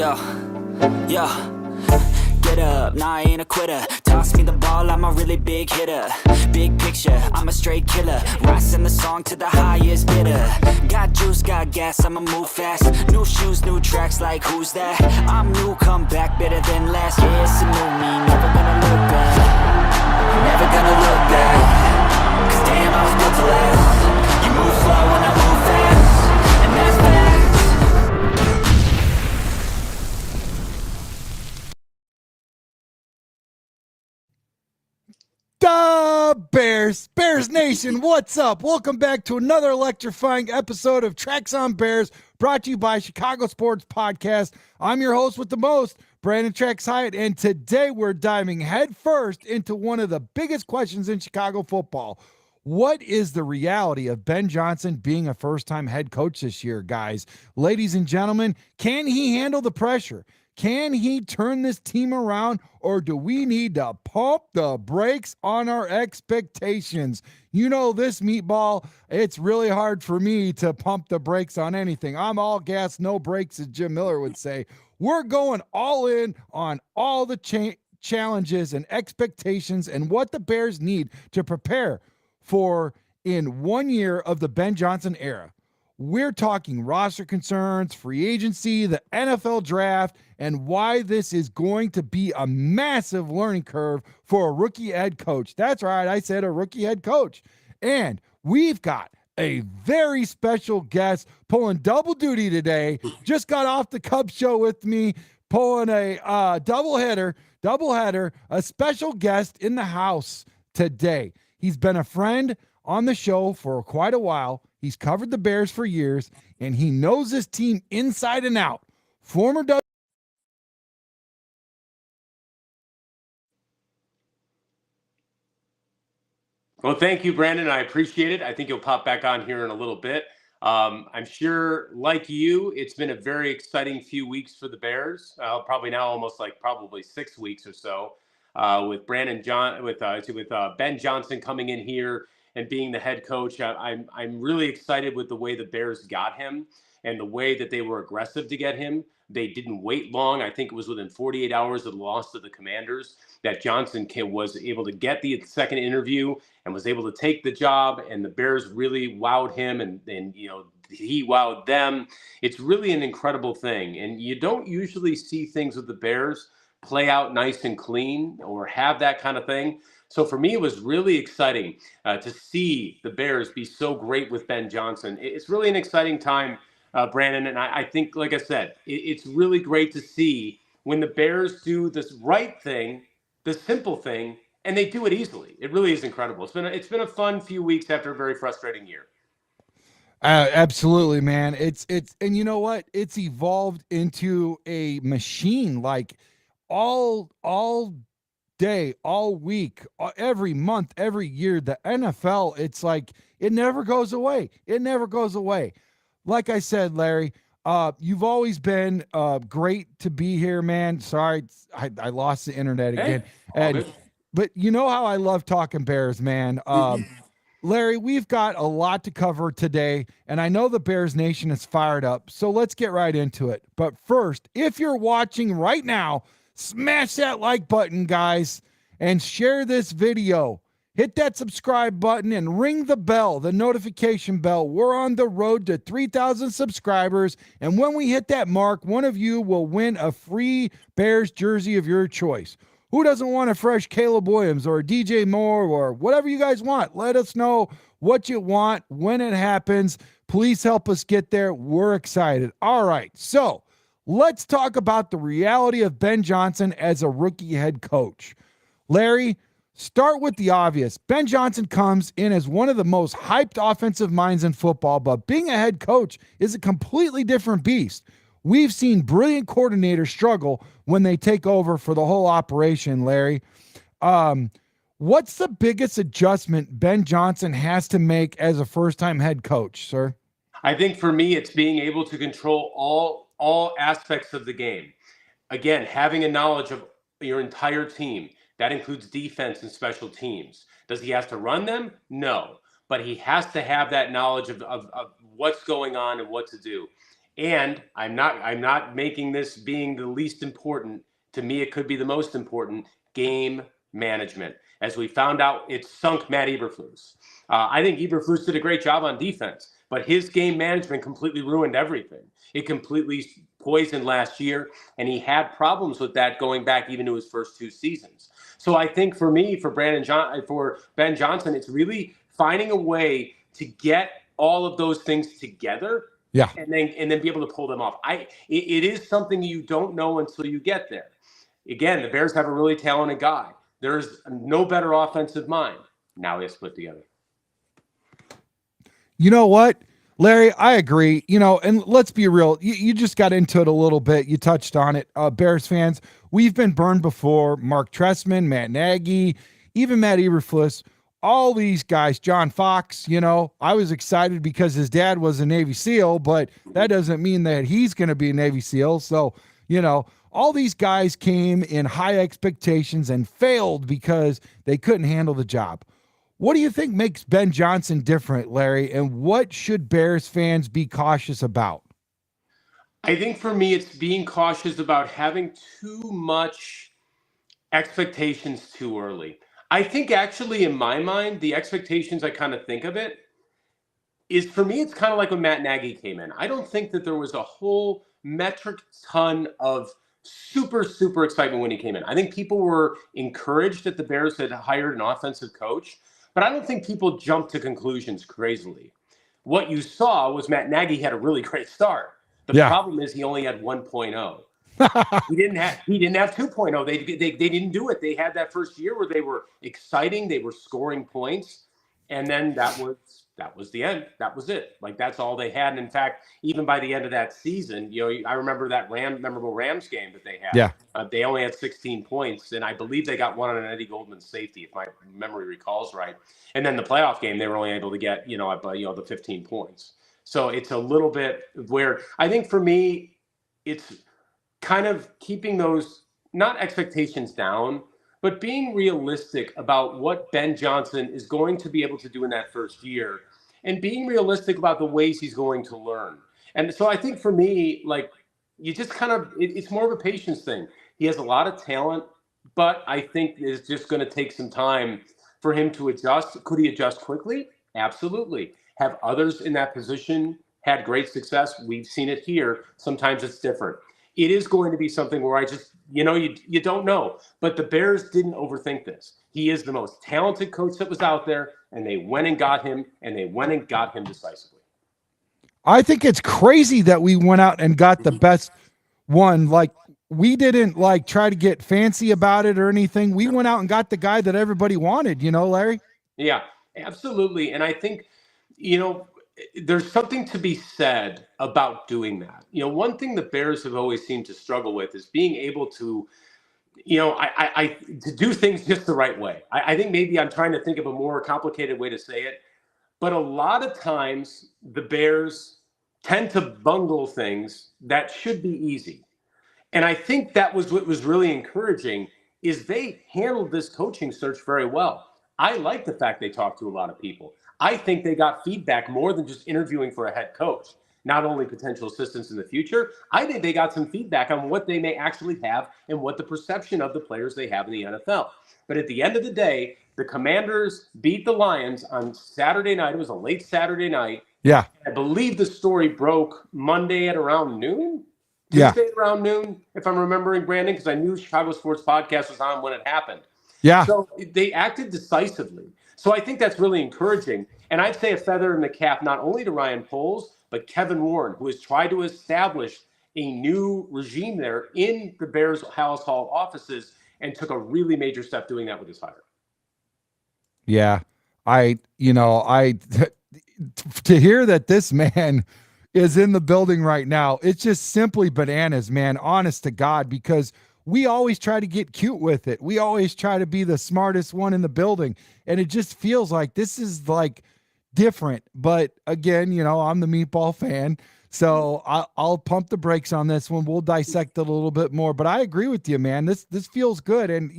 Yo, yo, get up, nah, I ain't a quitter. Toss me the ball, I'm a really big hitter. Big picture, I'm a straight killer. Rising the song to the highest bidder. Got juice, got gas, I'ma move fast. New shoes, new tracks, like who's that? I'm new, come back, better than last. Yeah, it's a new me, never gonna look back. Never gonna look back. Cause damn, I was built to last. You move slow and I move fast. And that's facts. Bears Nation, what's up? Welcome back to another electrifying episode of Tracks on Bears, brought to you by Chicago Sports Podcast. I'm your host with the most, Brandon Trax Hyatt, and today we're diving headfirst into one of the biggest questions in Chicago football. What is the reality of Ben Johnson being a first-time head coach this year, guys? Ladies and gentlemen, can he handle the pressure? Can he turn this team around, or do we need to pump the brakes on our expectations? You know this, meatball, it's really hard for me to pump the brakes on anything. I'm all gas, no brakes, as Jim Miller would say. We're going all in on all the challenges and expectations and what the Bears need to prepare for in 1 year of the Ben Johnson era. We're talking roster concerns, free agency, the NFL draft, and why this is going to be a massive learning curve for a rookie head coach. That's right, I said a rookie head coach. And we've got a very special guest pulling double duty today. Just got off the Cubs show with me, pulling a doubleheader, a special guest in the house today. He's been a friend on the show for quite a while. He's covered the Bears for years, and he knows this team inside and out. Former Well, thank you, Brandon. I appreciate it. I think you'll pop back on here in a little bit. I'm sure, like you, it's been a very exciting few weeks for the Bears. Probably now almost like probably 6 weeks or so, with Ben Johnson coming in here and being the head coach. I'm really excited with the way the Bears got him and the way that they were aggressive to get him. They didn't wait long. I think it was within 48 hours of the loss to the Commanders that Johnson was able to get the second interview and was able to take the job. And the Bears really wowed him, and he wowed them. It's really an incredible thing. And you don't usually see things with the Bears play out nice and clean or have that kind of thing. So for me, it was really exciting to see the Bears be so great with Ben Johnson. It's really an exciting time, Brandon. And I think, like I said, it's really great to see when the Bears do this right thing, the simple thing, and they do it easily. It really is incredible. It's been a fun few weeks after a very frustrating year. Absolutely, man. And you know what? It's evolved into a machine, like all day, all week, every month, every year. The NFL, it's like it never goes away. It never goes away. Like I said, Larry, you've always been great to be here, man. Sorry, I lost the internet again. But you know how I love talking Bears, man. Larry, we've got a lot to cover today, and I know the Bears Nation is fired up, so let's get right into it. But first, if you're watching right now, smash that like button, guys, and share this video. Hit that subscribe button and ring the bell, the notification bell. We're on the road to 3,000 subscribers, and when we hit that mark, one of you will win a free Bears jersey of your choice. Who doesn't want a fresh Caleb Williams or DJ Moore or whatever you guys want? Let us know what you want when it happens. Please help us get there. We're excited. All right, so let's talk about the reality of Ben Johnson as a rookie head coach. Larry, start with the obvious. Ben Johnson comes in as one of the most hyped offensive minds in football, but being a head coach is a completely different beast. We've seen brilliant coordinators struggle when they take over for the whole operation, Larry. What's the biggest adjustment Ben Johnson has to make as a first-time head coach, sir? I think for me, it's being able to control all aspects of the game. Again, having a knowledge of your entire team. That includes defense and special teams. Does he have to run them? No. But he has to have that knowledge of what's going on and what to do. And I'm not making this being the least important. To me, it could be the most important. Game management. As we found out, it sunk Matt Eberflus. I think Eberflus did a great job on defense, but his game management completely ruined everything. It completely poisoned last year, and he had problems with that going back even to his first 2 seasons. So I think for me, for Ben Johnson, it's really finding a way to get all of those things together. Yeah. And then be able to pull them off. It is something you don't know until you get there. Again, the Bears have a really talented guy. There's no better offensive mind. Now they split together. You know what, Larry? I agree. And let's be real. You just got into it a little bit. You touched on it. Bears fans, we've been burned before. Mark Trestman, Matt Nagy, even Matt Eberflus. All these guys, John Fox, I was excited because his dad was a Navy SEAL, but that doesn't mean that he's going to be a Navy SEAL. So, all these guys came in high expectations and failed because they couldn't handle the job. What do you think makes Ben Johnson different, Larry? And what should Bears fans be cautious about? I think for me, it's being cautious about having too much expectations too early. I think actually in my mind, the expectations I kind of think of it is, for me, it's kind of like when Matt Nagy came in. I don't think that there was a whole metric ton of super, super excitement when he came in. I think people were encouraged that the Bears had hired an offensive coach, but I don't think people jumped to conclusions crazily. What you saw was Matt Nagy had a really great start. The problem is he only had 1.0. He didn't have 2.0. They didn't do it. They had that first year where they were exciting, they were scoring points, and then that was the end. That was it. Like, that's all they had. And in fact, even by the end of that season, I remember that memorable Rams game that they had. Yeah. They only had 16 points, and I believe they got one on an Eddie Goldman safety, if my memory recalls right. And then the playoff game, they were only able to get the 15 points. So it's a little bit where I think for me, it's kind of keeping those, not expectations down, but being realistic about what Ben Johnson is going to be able to do in that first year, and being realistic about the ways he's going to learn. And so I think for me, like, you just kind of, it's more of a patience thing. He has a lot of talent, but I think it's just going to take some time for him to adjust. Could he adjust quickly? Absolutely. Have others in that position had great success? We've seen it here. Sometimes it's different. It is going to be something where I just, you don't know. But the Bears didn't overthink this. He is the most talented coach that was out there, and they went and got him, and they went and got him decisively. I think it's crazy that we went out and got the best one. Like, we didn't try to get fancy about it or anything. We went out and got the guy that everybody wanted, Larry? Yeah, absolutely. And I think, there's something to be said about doing that. One thing the Bears have always seemed to struggle with is being able to, to do things just the right way. I think maybe I'm trying to think of a more complicated way to say it, but a lot of times the Bears tend to bungle things that should be easy. And I think that was what was really encouraging, is they handled this coaching search very well. I like the fact they talked to a lot of people. I think they got feedback more than just interviewing for a head coach, not only potential assistants in the future. I think they got some feedback on what they may actually have and what the perception of the players they have in the NFL. But at the end of the day, the Commanders beat the Lions on Saturday night. It was a late Saturday night. Yeah. I believe the story broke Monday at around noon. Yeah. Tuesday at around noon, if I'm remembering, Brandon, because I knew Chicago Sports Podcast was on when it happened. Yeah. So they acted decisively. So I think that's really encouraging. And I'd say a feather in the cap, not only to Ryan Poles, but Kevin Warren, who has tried to establish a new regime there in the Bears House Hall offices, and took a really major step doing that with his hire. Yeah. To hear that this man is in the building right now, it's just simply bananas, man, honest to God, because we always try to get cute with it. We always try to be the smartest one in the building. And it just feels like this is different. But again, I'm the meatball fan. So I'll pump the brakes on this one. We'll dissect it a little bit more. But I agree with you, man. This feels good. And,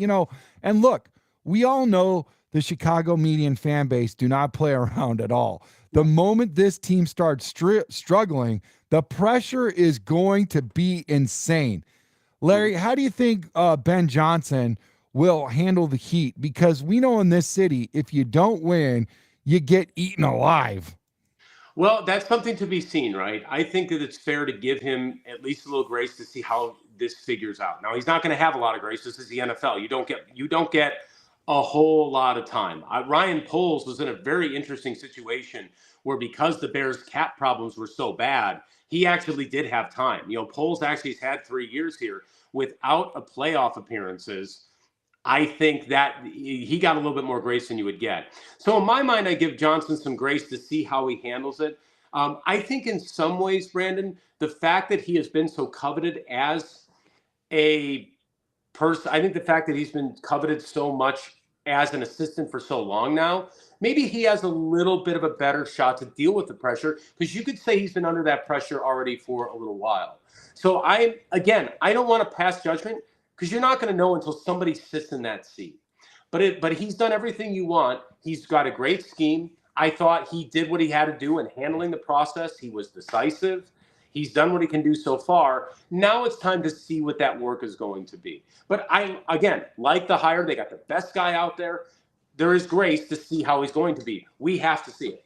and look, we all know the Chicago media and fan base do not play around at all. The moment this team starts struggling, The pressure is going to be insane. Larry, how do you think Ben Johnson will handle the heat? Because we know in this city, if you don't win, you get eaten alive. Well, that's something to be seen, right? I think that it's fair to give him at least a little grace to see how this figures out. Now, he's not going to have a lot of grace. This is the NFL. You don't get a whole lot of time. Ryan Poles was in a very interesting situation where, because the Bears' cap problems were so bad, he actually did have time. Poles actually has had 3 years here without a playoff appearances. I think that he got a little bit more grace than you would get. So in my mind, I give Johnson some grace to see how he handles it. I think in some ways, Brandon, the fact that he has been so coveted as a person, I think the fact that he's been coveted so much as an assistant for so long now, maybe he has a little bit of a better shot to deal with the pressure, because you could say he's been under that pressure already for a little while. So I don't want to pass judgment, because you're not going to know until somebody sits in that seat. But he's done everything you want. He's got a great scheme. I thought he did what he had to do in handling the process. He was decisive. He's done what he can do so far. Now it's time to see what that work is going to be. But I, again, like the hire, they got the best guy out there. There is grace to see how he's going to be. We have to see it.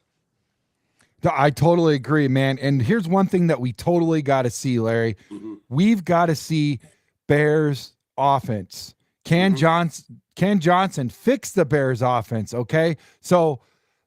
I totally agree, man. And here's one thing that we totally got to see, Larry. Mm-hmm. We've got to see Bears offense. Can Johnson fix the Bears offense? Okay. So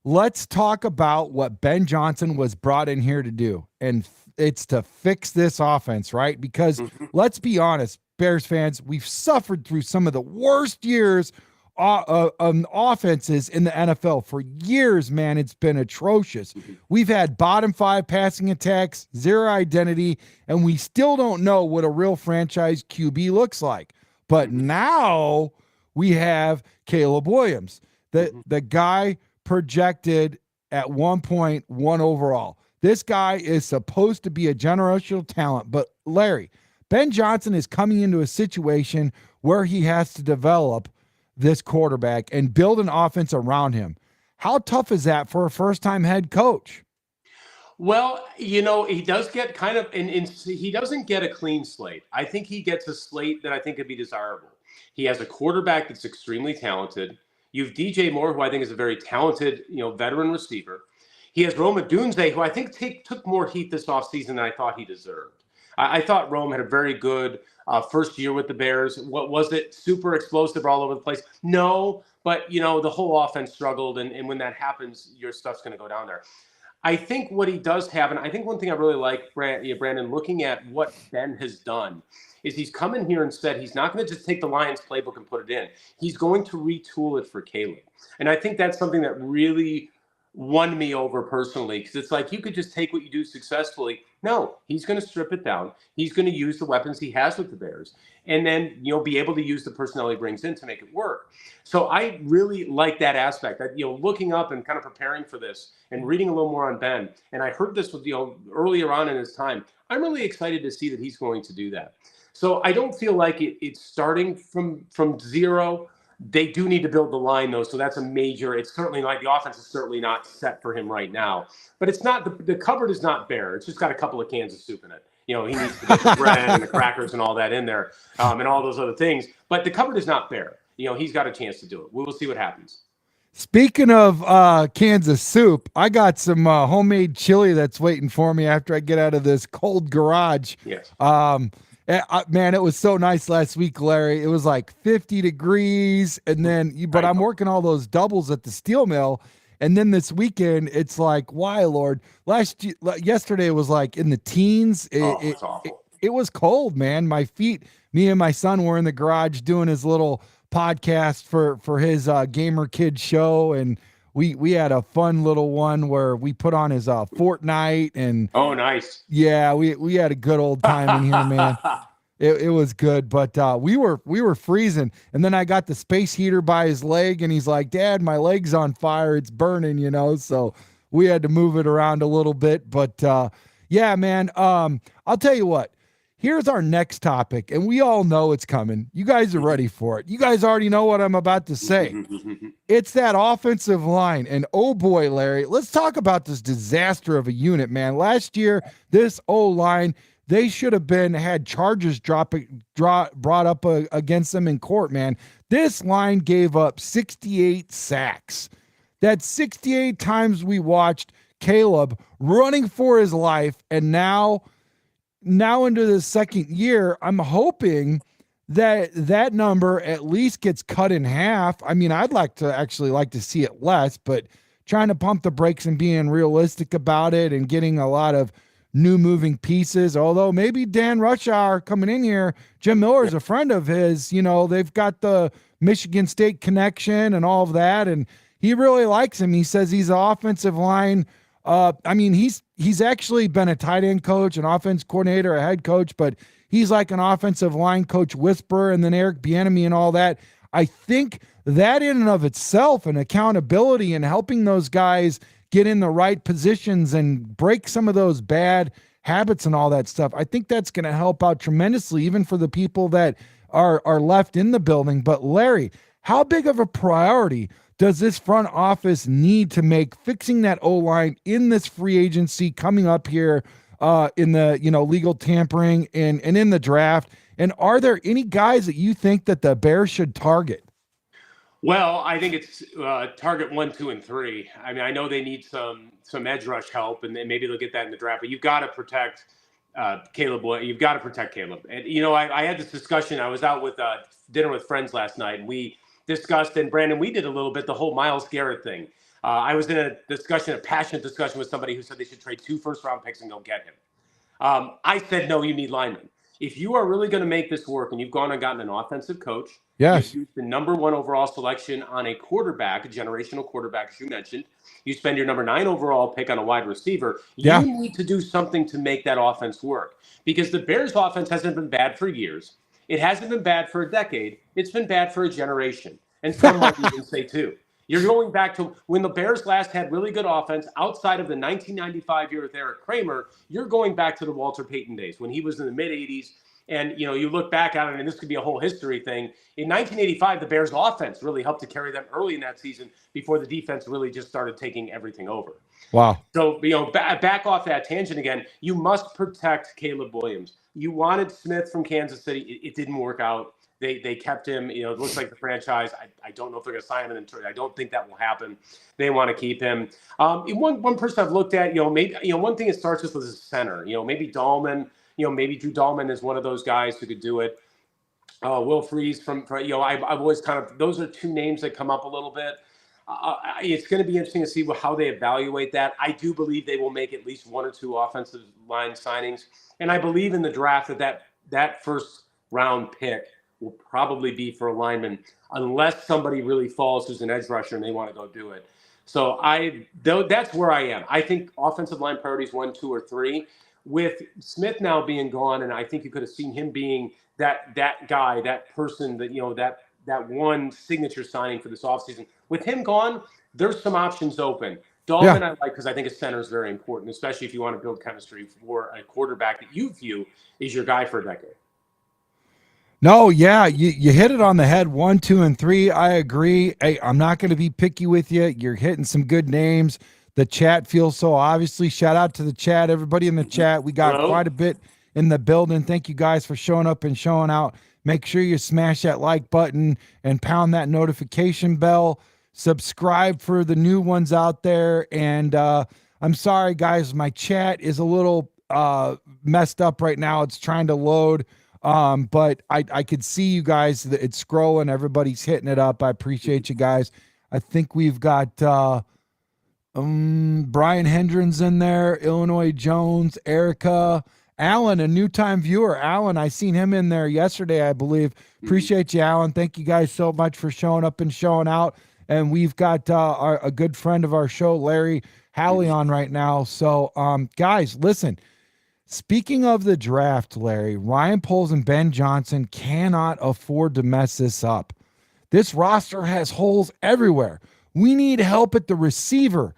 let's talk about what Ben Johnson was brought in here to do. And it's to fix this offense, right? Because let's be honest, Bears fans, we've suffered through some of the worst years offenses in the NFL for years, man. It's been atrocious. We've had bottom 5 passing attacks, zero identity, and we still don't know what a real franchise QB looks like. But now we have Caleb Williams, the guy projected at 1.1 overall. This guy is supposed to be a generational talent. But Larry, Ben Johnson is coming into a situation where he has to develop this quarterback and build an offense around him. How tough is that for a first-time head coach? Well, he does get kind of, and he doesn't get a clean slate. I think he gets a slate that I think could be desirable. He has a quarterback that's extremely talented. You have DJ Moore, who I think is a very talented, veteran receiver. He has Rome Odunze, who I think took more heat this offseason than I thought he deserved. I thought Rome had a very good first year with the Bears. What was it? Super explosive all over the place? No, but, the whole offense struggled. And when that happens, your stuff's going to go down there. I think what he does have, and I think one thing I really like, Brandon, looking at what Ben has done, is he's come in here and said he's not going to just take the Lions playbook and put it in. He's going to retool it for Caleb. And I think that's something that really won me over personally, because it's like, you could just take what you do successfully. No, he's going to strip it down. He's going to use the weapons he has with the Bears, and then be able to use the personnel he brings in to make it work. So I really like that aspect. Looking up and kind of preparing for this and reading a little more on Ben, and I heard this with earlier on in his time. I'm really excited to see that he's going to do that. So I don't feel like it's starting from zero. They do need to build the line, though, so that's a major. It's certainly like the offense is certainly not set for him right now. But it's not the cupboard is not bare. It's just got a couple of cans of soup in it. He needs to get the bread and the crackers and all that in there, and all those other things. But the cupboard is not bare. He's got a chance to do it. We will see what happens. Speaking of cans of soup, I got some homemade chili that's waiting for me after I get out of this cold garage. Yes. Man, it was so nice last week, Larry. It was like 50 degrees, and then but I'm working all those doubles at the steel mill, and then this weekend it's like, why, Lord? Yesterday it was like in the teens. It's awful. It was cold, man. My feet. Me and my son were in the garage doing his little podcast for his gamer kid show, and we had a fun little one where we put on his Fortnite, and oh, nice. Yeah, we had a good old time in here, man. It was good, but we were freezing, and then I got the space heater by his leg, and he's like, "Dad, my leg's on fire, it's burning," so we had to move it around a little bit, but yeah, man. I'll tell you what. Here's our next topic, and we all know it's coming. You guys are ready for it. You guys already know what I'm about to say. it's that offensive line. And oh boy, Larry, let's talk about this disaster of a unit, man. Last year, this O-line, they should have had charges brought up against them in court, man. This line gave up 68 sacks. That's 68 times we watched Caleb running for his life. And now into the second year, I'm hoping that number at least gets cut in half. I mean, I'd like to see it less, but trying to pump the brakes and being realistic about it and getting a lot of new moving pieces. Although maybe Dan Rushhour coming in here, Jim Miller's a friend of his, they've got the Michigan State connection and all of that. And he really likes him. He says he's an offensive line. He's actually been a tight end coach, an offense coordinator, a head coach, but he's like an offensive line coach whisperer, and then Eric Bieniemy and all that. I think that in and of itself, and accountability and helping those guys get in the right positions and break some of those bad habits and all that stuff, I think that's going to help out tremendously, even for the people that are left in the building. But Larry, how big of a priority does this front office need to make fixing that O-line in this free agency coming up here in the legal tampering and in the draft? And are there any guys that you think that the Bears should target? Well, I think it's target 1, 2, and 3. I mean, I know they need some edge rush help, and then maybe they'll get that in the draft. But you've got to protect Caleb. You've got to protect Caleb. And I had this discussion. I was out with dinner with friends last night, and we discussed, and Brandon, we did a little bit the whole Myles Garrett thing. I was in a passionate discussion with somebody who said they should trade 2 first-round picks and go get him. I said, no, you need linemen. If you are really going to make this work, and you've gone and gotten an offensive coach, yes, you used the number 1 overall selection on a quarterback, a generational quarterback, as you mentioned. You spend your number 9 overall pick on a wide receiver. You need to do something to make that offense work, because the Bears' offense hasn't been bad for years. It hasn't been bad for a decade. It's been bad for a generation. And some might even say 2. You're going back to when the Bears last had really good offense outside of the 1995 year with Eric Kramer. You're going back to the Walter Payton days when he was in the mid-'80s. And, you look back at it, and this could be a whole history thing. In 1985, the Bears' offense really helped to carry them early in that season before the defense really just started taking everything over. Wow. So, back off that tangent again. You must protect Caleb Williams. You wanted Smith from Kansas City. It didn't work out. They kept him. It looks like the franchise. I don't know if they're going to sign him in trade. I don't think that will happen. They want to keep him. One person I've looked at, maybe one thing it starts with is a center. Maybe Dahlman. Maybe Drew Dahlman is one of those guys who could do it. Will Freeze I've always those are 2 names that come up a little bit. It's going to be interesting to see how they evaluate that. I do believe they will make at least 1 or 2 offensive line signings. And I believe in the draft that first round pick will probably be for a lineman, unless somebody really falls who's an edge rusher and they want to go do it. So that's where I am. I think offensive line priorities 1, 2, or 3. With Smith now being gone, and I think you could have seen him being that guy, that person that one signature signing for this offseason. With him gone, there's some options open. Dahlman I like because I think a center is very important, especially if you want to build chemistry for a quarterback that you view is your guy for a decade. No, yeah, you hit it on the head. 1, 2, and 3. I agree. Hey, I'm not going to be picky with you. You're hitting some good names. The chat feels so obviously. Shout out to the chat, everybody in the chat. We got quite a bit in the building. Thank you guys for showing up and showing out. Make sure you smash that like button and pound that notification bell. Subscribe for the new ones out there. And I'm sorry, guys, my chat is a little messed up right now. It's trying to load. But I could see you guys. It's scrolling. Everybody's hitting it up. I appreciate you guys. I think we've got Brian Hendrens in there, Illinois Jones, Erica, Alan, a new time viewer. Alan, I seen him in there yesterday, I believe. Appreciate you, Alan. Thank you guys so much for showing up and showing out. And we've got a good friend of our show, Larry Hawley, on right now. So, guys, listen. Speaking of the draft, Larry, Ryan Poles and Ben Johnson cannot afford to mess this up. This roster has holes everywhere. We need help at the receiver,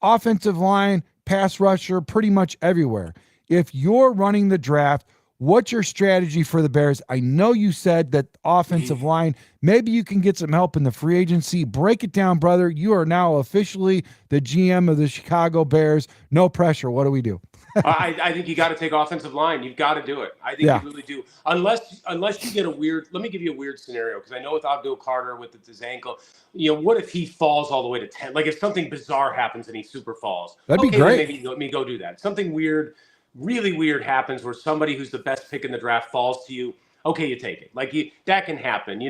offensive line, pass rusher, pretty much everywhere. If you're running the draft, What's your strategy for the Bears? I know you said that offensive line, maybe you can get some help in the free agency. Break it down, brother. You are now officially the GM of the Chicago Bears. No pressure. What do we do? I think you got to take offensive line. You've got to do it. I think you really do. Unless you get a weird. Let me give you a weird scenario, because I know with Abdul Carter with his ankle, what if he falls all the way to 10? Like if something bizarre happens and he super falls, that'd be great. Maybe let me go do that. Something weird, really weird happens where somebody who's the best pick in the draft falls to you. Okay, you take it. That can happen.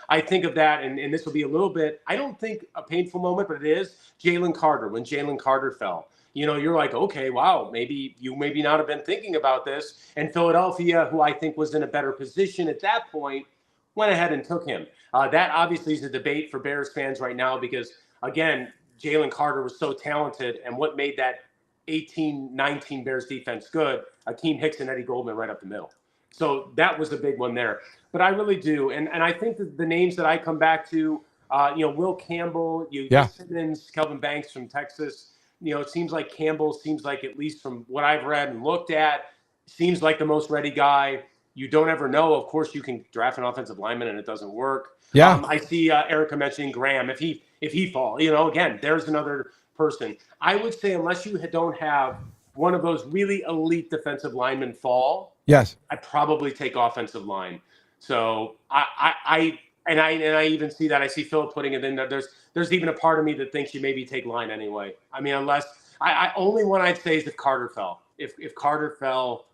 I think of that, and this will be a little bit. I don't think a painful moment, but it is Jalen Carter. When Jalen Carter fell. You're like, okay, wow, maybe not have been thinking about this. And Philadelphia, who I think was in a better position at that point, went ahead and took him. That obviously is a debate for Bears fans right now because, again, Jalen Carter was so talented. And what made that 18-19 Bears defense good? Akeem Hicks and Eddie Goldman right up the middle. So that was a big one there. But I really do. And I think that the names that I come back to, Will Campbell, Simmons, Kelvin Banks from Texas. It seems like Campbell seems like, at least from what I've read and looked at, seems like the most ready guy. You don't ever know. Of course, you can draft an offensive lineman and it doesn't work. Yeah. I see Erica mentioning Graham. If he fall, again, there's another person. I would say unless you don't have one of those really elite defensive linemen fall, yes, I probably take offensive line. So I even see that. I see Phil putting it in there. There's even a part of me that thinks you maybe take line anyway. I mean, unless I only one I'd say is if Carter fell. If Carter fell,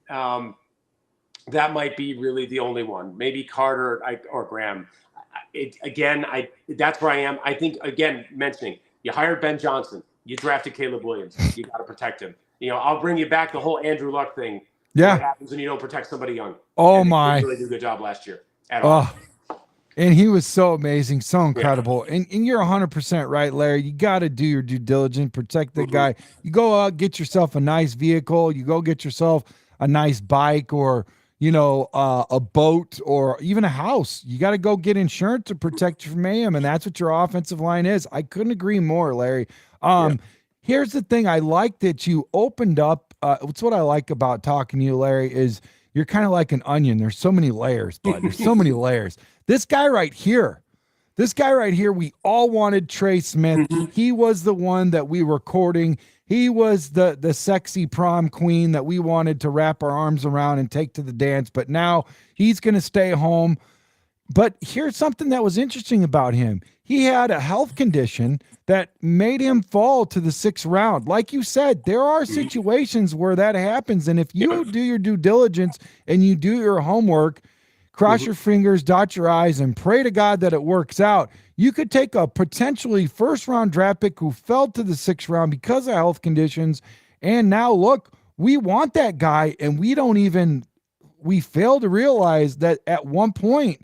that might be really the only one. Maybe Carter or Graham. That's where I am. I think, again, mentioning you hired Ben Johnson, you drafted Caleb Williams, you got to protect him. I'll bring you back the whole Andrew Luck thing. Yeah, what happens when you don't protect somebody young? Oh and my! They really did a good job last year. At all. And he was so amazing, so incredible. Yeah. And you're 100% right, Larry. You got to do your due diligence, protect the guy. You go out, get yourself a nice vehicle. You go get yourself a nice bike or, a boat or even a house. You got to go get insurance to protect you from AM, and that's what your offensive line is. I couldn't agree more, Larry. Here's the thing. I like that you opened up. It's what I like about talking to you, Larry, is you're kind of like an onion. There's so many layers, bud. There's so many layers. This guy right here, we all wanted Trey Smith. He was the one that we were courting. He was the sexy prom queen that we wanted to wrap our arms around and take to the dance. But now he's going to stay home. But here's something that was interesting about him. He had a health condition that made him fall to the 6th round. Like you said, there are situations where that happens. And if you do your due diligence and you do your homework, cross your fingers, dot your I's, and pray to God that it works out, you could take a potentially 1st-round draft pick who fell to the 6th round because of health conditions. And now, look, we want that guy, and we fail to realize that at one point,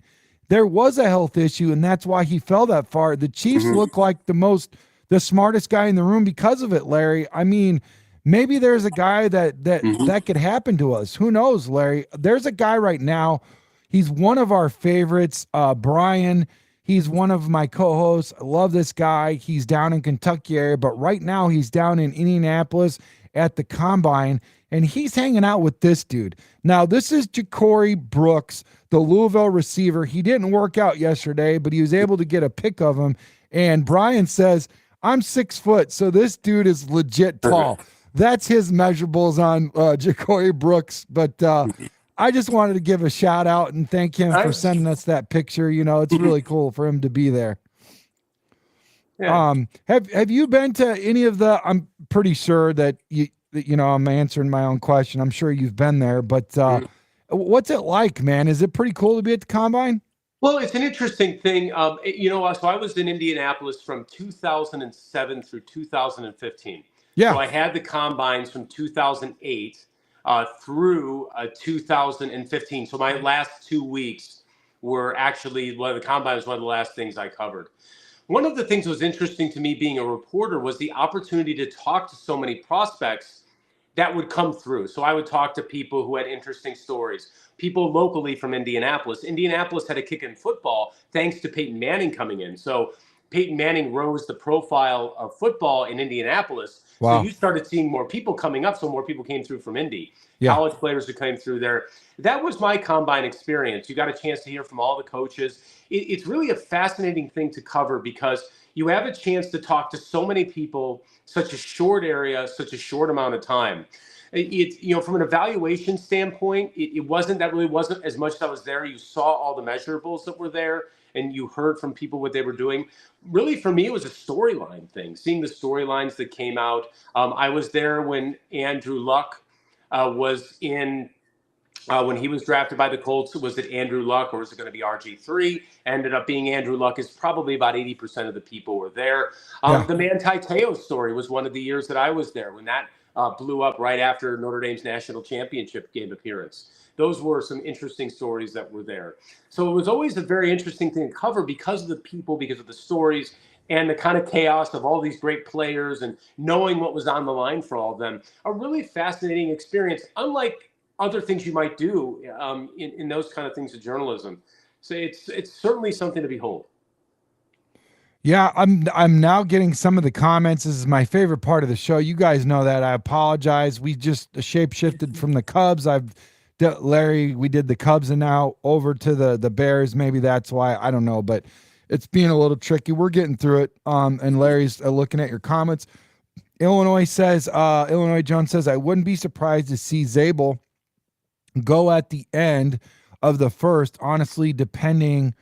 there was a health issue, and that's why he fell that far. The Chiefs look like the smartest guy in the room because of it, Larry. I mean, maybe there's a guy that could happen to us. Who knows, Larry? There's a guy right now. He's one of our favorites, Brian. He's one of my co-hosts. I love this guy. He's down in Kentucky area, but right now he's down in Indianapolis at the Combine, and he's hanging out with this dude. Now, this is Ja'Cory Brooks, the Louisville receiver. He didn't work out yesterday, but he was able to get a pic of him. And Brian says, I'm 6 foot, so this dude is legit tall. That's his measurables on Ja'Cory Brooks. But I just wanted to give a shout out and thank him for sending us that picture. It's really cool for him to be there. Yeah. Have you been to any of the? I'm pretty sure that I'm answering my own question. I'm sure you've been there, but what's it like, man? Is it pretty cool to be at the Combine? Well, it's an interesting thing. So I was in Indianapolis from 2007 through 2015. Yeah. So I had the Combines from 2008 through 2015. So my last 2 weeks were actually, the Combine was one of the last things I covered. One of the things that was interesting to me being a reporter was the opportunity to talk to so many prospects that would come through. So I would talk to people who had interesting stories, people locally from Indianapolis. Indianapolis had a kick in football thanks to Peyton Manning coming in. So Peyton Manning rose the profile of football in Indianapolis So Wow. you started seeing more people coming up. So more people came through from Indy, Yeah. college players who came through there. That was my combine experience. You got a chance to hear from all the coaches. It's really a fascinating thing to cover because you have a chance to talk to so many people, such a short area, such a short amount of time. From an evaluation standpoint, it wasn't, that really wasn't as much that was there. You saw all the measurables that were there and you heard from people what they were doing. Really, for me, it was a storyline thing, seeing the storylines that came out. I was there when Andrew Luck was in when he was drafted by the Colts. Was it Andrew Luck or was it going to be RG3? Ended up being Andrew Luck. Is probably about 80% of the people were there. Yeah. The Manti Te'o story was one of the years that I was there when that blew up right after Notre Dame's national championship game appearance. Those were some interesting stories that were there. So it was always a very interesting thing to cover because of the people, because of the stories, and the kind of chaos of all these great players and knowing what was on the line for all of them. A really fascinating experience, unlike other things you might do in those kind of things of journalism. So it's certainly something to behold. Yeah, I'm now getting some of the comments. This is my favorite part of the show. You guys know that. I apologize. We just shape shifted from the Cubs. Larry, we did the Cubs and now over to the Bears. Maybe that's why, I don't know, but it's being a little tricky. We're getting through it. And Larry's looking at your comments. Illinois Jones says, I wouldn't be surprised to see Zabel go at the end of the first, honestly, depending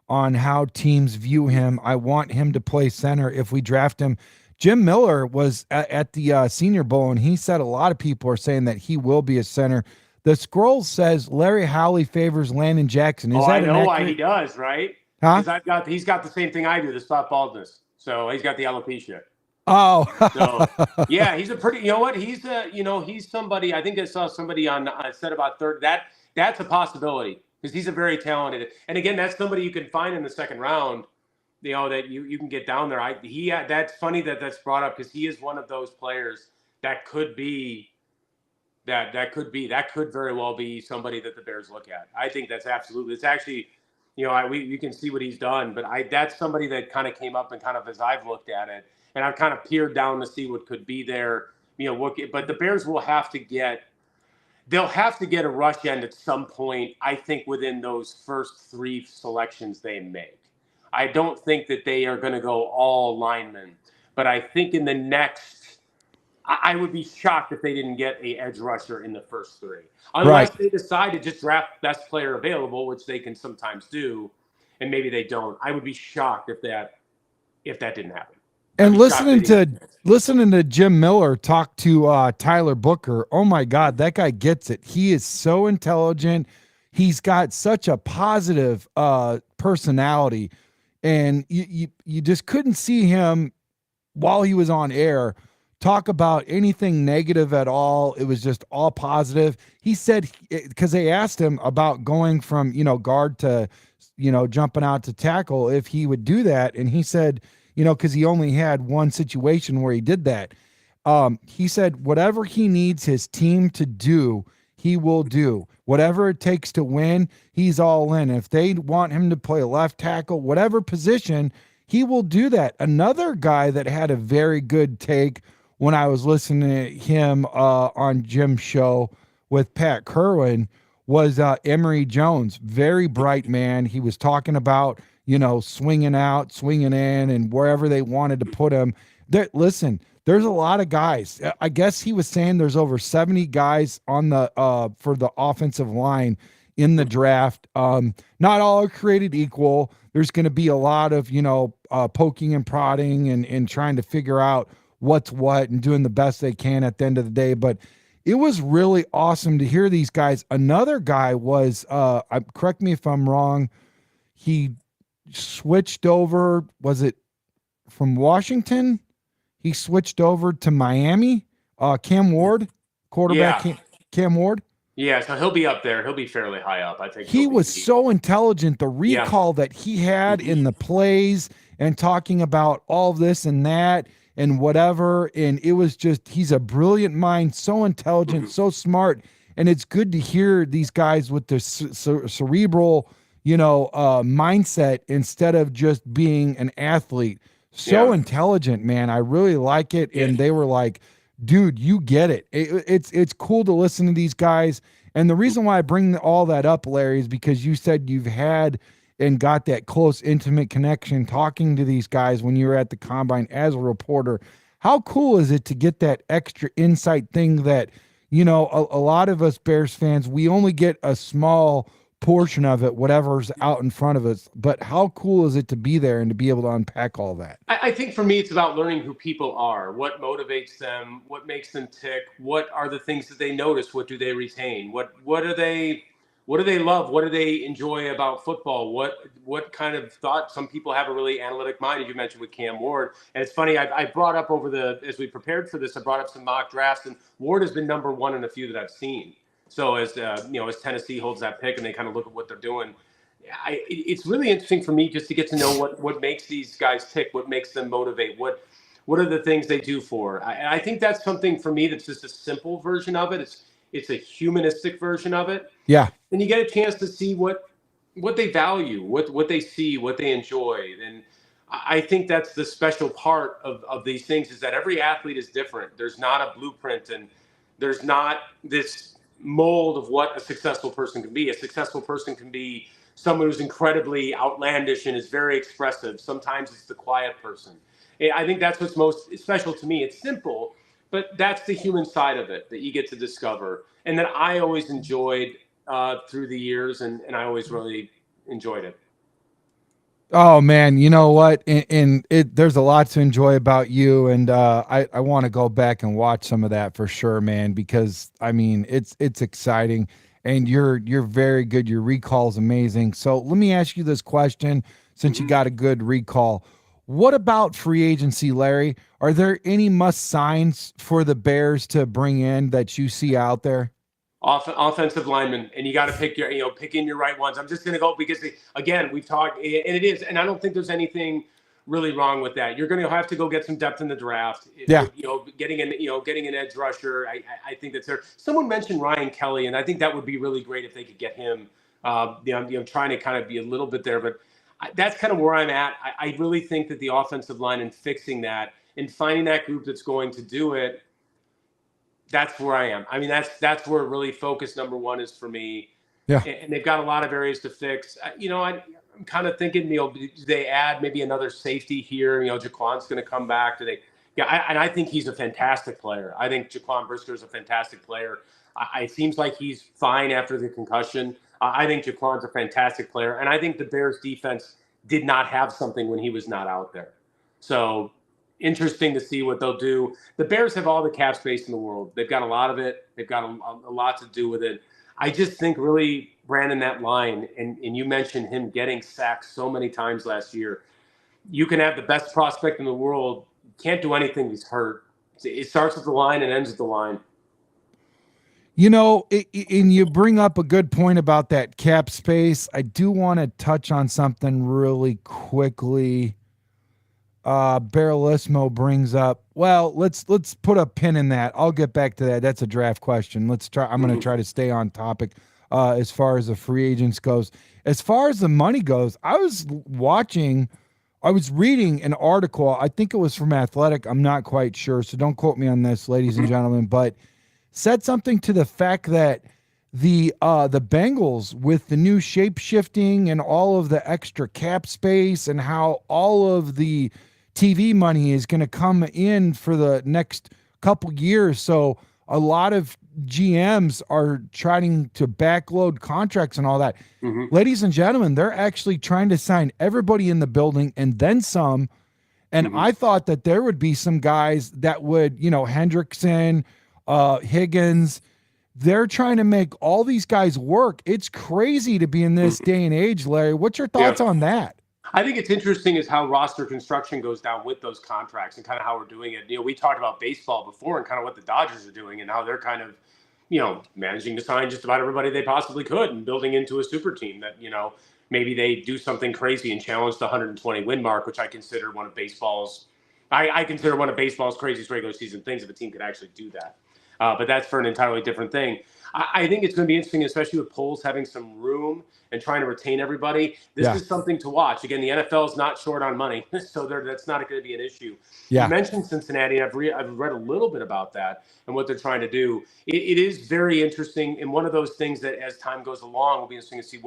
on how teams view him. I want him to play center if we draft him. Jim Miller was at the Senior Bowl, and he said a lot of people are saying that he will be a center. The Scroll says Larry Howley favors Landon Jackson. Is that I know why he does, right? Huh? Because he's got the same thing I do, the stop baldness. So he's got the alopecia. Oh. So yeah, he's a pretty. You know what? He's somebody. I think I saw somebody on said about third. That's a possibility because he's a very talented. And again, that's somebody you can find in the second round. That you can get down there. That's funny that's brought up because he is one of those players that could be. That could very well be somebody that the Bears look at. I think that's absolutely. It's actually, you can see what he's done, but that's somebody that kind of came up and kind of as I've looked at it, and I've kind of peered down to see what could be there. But the Bears will have to get. They'll have to get a rush end at some point. I think within those first three selections they make. I don't think that they are going to go all linemen, but I think in the next. I would be shocked if they didn't get a edge rusher in the first three, unless they decide to just draft best player available, which they can sometimes do, and maybe they don't. I would be shocked if that didn't happen. And listening to Jim Miller talk to Tyler Booker, oh my God, that guy gets it. He is so intelligent. He's got such a positive personality, and you just couldn't see him while he was on air talk about anything negative at all. It was just all positive. He said, because they asked him about going from, guard to, jumping out to tackle, if he would do that. And he said, because he only had one situation where he did that. He said, whatever he needs his team to do, he will do. Whatever it takes to win, he's all in. If they want him to play left tackle, whatever position, he will do that. Another guy that had a very good take when I was listening to him on Jim's show with Pat Kerwin was Emory Jones. Very bright man. He was talking about, swinging out, swinging in, and wherever they wanted to put him. Listen, there's a lot of guys. I guess he was saying there's over 70 guys on the for the offensive line in the draft. Not all are created equal. There's going to be a lot of, poking and prodding and trying to figure out what's what and doing the best they can at the end of the day. But it was really awesome to hear these guys. Another guy was, correct me if I'm wrong, he switched over, was it from Washington? He switched over to Miami. Cam Ward, quarterback. Yeah. Cam Ward. Yeah, so he'll be up there. He'll be fairly high up. I think he was so intelligent. The recall that he had in the plays and talking about all this and that and whatever. And it was just, he's a brilliant mind, so intelligent, so smart. And it's good to hear these guys with the cerebral, mindset instead of just being an athlete. So intelligent, man. I really like it. And they were like, dude, you get it. It's cool to listen to these guys. And the reason why I bring all that up, Larry, is because you said you've had and got that close, intimate connection talking to these guys when you were at the combine as a reporter. How cool is it to get that extra insight thing that, a lot of us Bears fans, we only get a small portion of it, whatever's out in front of us. But how cool is it to be there and to be able to unpack all that? I think for me, it's about learning who people are, what motivates them, what makes them tick, what are the things that they notice, what do they retain, what do they love, what do they enjoy about football, what kind of thought. Some people have a really analytic mind, as you mentioned with Cam Ward. And it's funny, I brought up as we prepared for this, I brought up some mock drafts, and Ward has been number one in a few that I've seen. So as Tennessee holds that pick and they kind of look at what they're doing, it's really interesting for me just to get to know what makes these guys tick, what makes them motivate, what are the things they do for. I think that's something for me that's just a simple version of it. It's a humanistic version of it. Yeah. And you get a chance to see what they value, what they see, what they enjoy. And I think that's the special part of these things, is that every athlete is different. There's not a blueprint, and there's not this mold of what a successful person can be. A successful person can be someone who's incredibly outlandish and is very expressive. Sometimes it's the quiet person. I think that's what's most special to me. It's simple, but that's the human side of it that you get to discover, and that I always enjoyed through the years, and I always really enjoyed it. Oh man, you know what? There's a lot to enjoy about you, and I want to go back and watch some of that for sure, man. Because I mean, it's exciting, and you're very good. Your recall is amazing. So let me ask you this question, since you got a good recall. What about free agency, Larry? Are there any must signs for the Bears to bring in that you see out there? Offensive linemen, and you got to pick pick in your right ones. I'm just going to go because again, we've talked, and it is, and I don't think there's anything really wrong with that. You're going to have to go get some depth in the draft. Yeah. Getting an edge rusher. I think that's there. Someone mentioned Ryan Kelly, and I think that would be really great if they could get him. Trying to kind of be a little bit there, but that's kind of where I'm at. I really think that the offensive line and fixing that and finding that group that's going to do it, that's where I am. I mean, that's where really focus number one is for me. Yeah. And they've got a lot of areas to fix. I'm kind of thinking, do they add maybe another safety here? Jaquan's going to come back. Do they? Yeah, I think he's a fantastic player. I think Jaquan Brisker is a fantastic player. It seems like he's fine after the concussion. I think Jaquan's a fantastic player. And I think the Bears defense did not have something when he was not out there. So interesting to see what they'll do. The Bears have all the cap space in the world. They've got a lot of it. They've got a lot to do with it. I just think really, Brandon, that line, and you mentioned him getting sacked so many times last year. You can have the best prospect in the world. Can't do anything. He's hurt. It starts with the line and ends with the line. And you bring up a good point about that cap space. I do want to touch on something really quickly. Barrelismo brings up, well, let's put a pin in that. I'll get back to that. That's a draft question. I'm going to try to stay on topic as far as the free agents goes. As far as the money goes, I was reading an article. I think it was from Athletic. I'm not quite sure, so don't quote me on this, ladies and gentlemen, but said something to the fact that the Bengals, with the new shape shifting and all of the extra cap space and how all of the TV money is going to come in for the next couple years. So a lot of GMs are trying to backload contracts and all that. Mm-hmm. Ladies and gentlemen, they're actually trying to sign everybody in the building and then some. And I thought that there would be some guys that would, Hendrickson, Higgins, they're trying to make all these guys work. It's crazy to be in this day and age, Larry. What's your thoughts on that? I think it's interesting is how roster construction goes down with those contracts and kind of how we're doing it. We talked about baseball before and kind of what the Dodgers are doing and how they're kind of, managing to sign just about everybody they possibly could and building into a super team that, maybe they do something crazy and challenge the 120 win mark, which I consider one of baseball's craziest regular season things if a team could actually do that. But that's for an entirely different thing. I think it's going to be interesting, especially with polls having some room and trying to retain everybody. This is something to watch. Again, the NFL is not short on money, so that's not going to be an issue. You mentioned Cincinnati, and I've read a little bit about that and what they're trying to do. It is very interesting, and one of those things that as time goes along will be interesting to see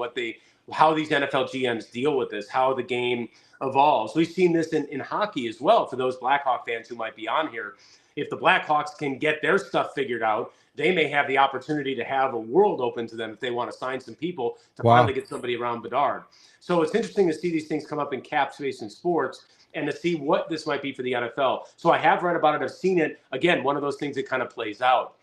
how these NFL GMs deal with this, how the game evolves. We've seen this in hockey as well for those Blackhawk fans who might be on here. If the Blackhawks can get their stuff figured out, they may have the opportunity to have a world open to them if they want to sign some people to finally get somebody around Bedard. So it's interesting to see these things come up in cap space in sports and to see what this might be for the NFL. So I have read about it. I've seen it. Again, one of those things that kind of plays out.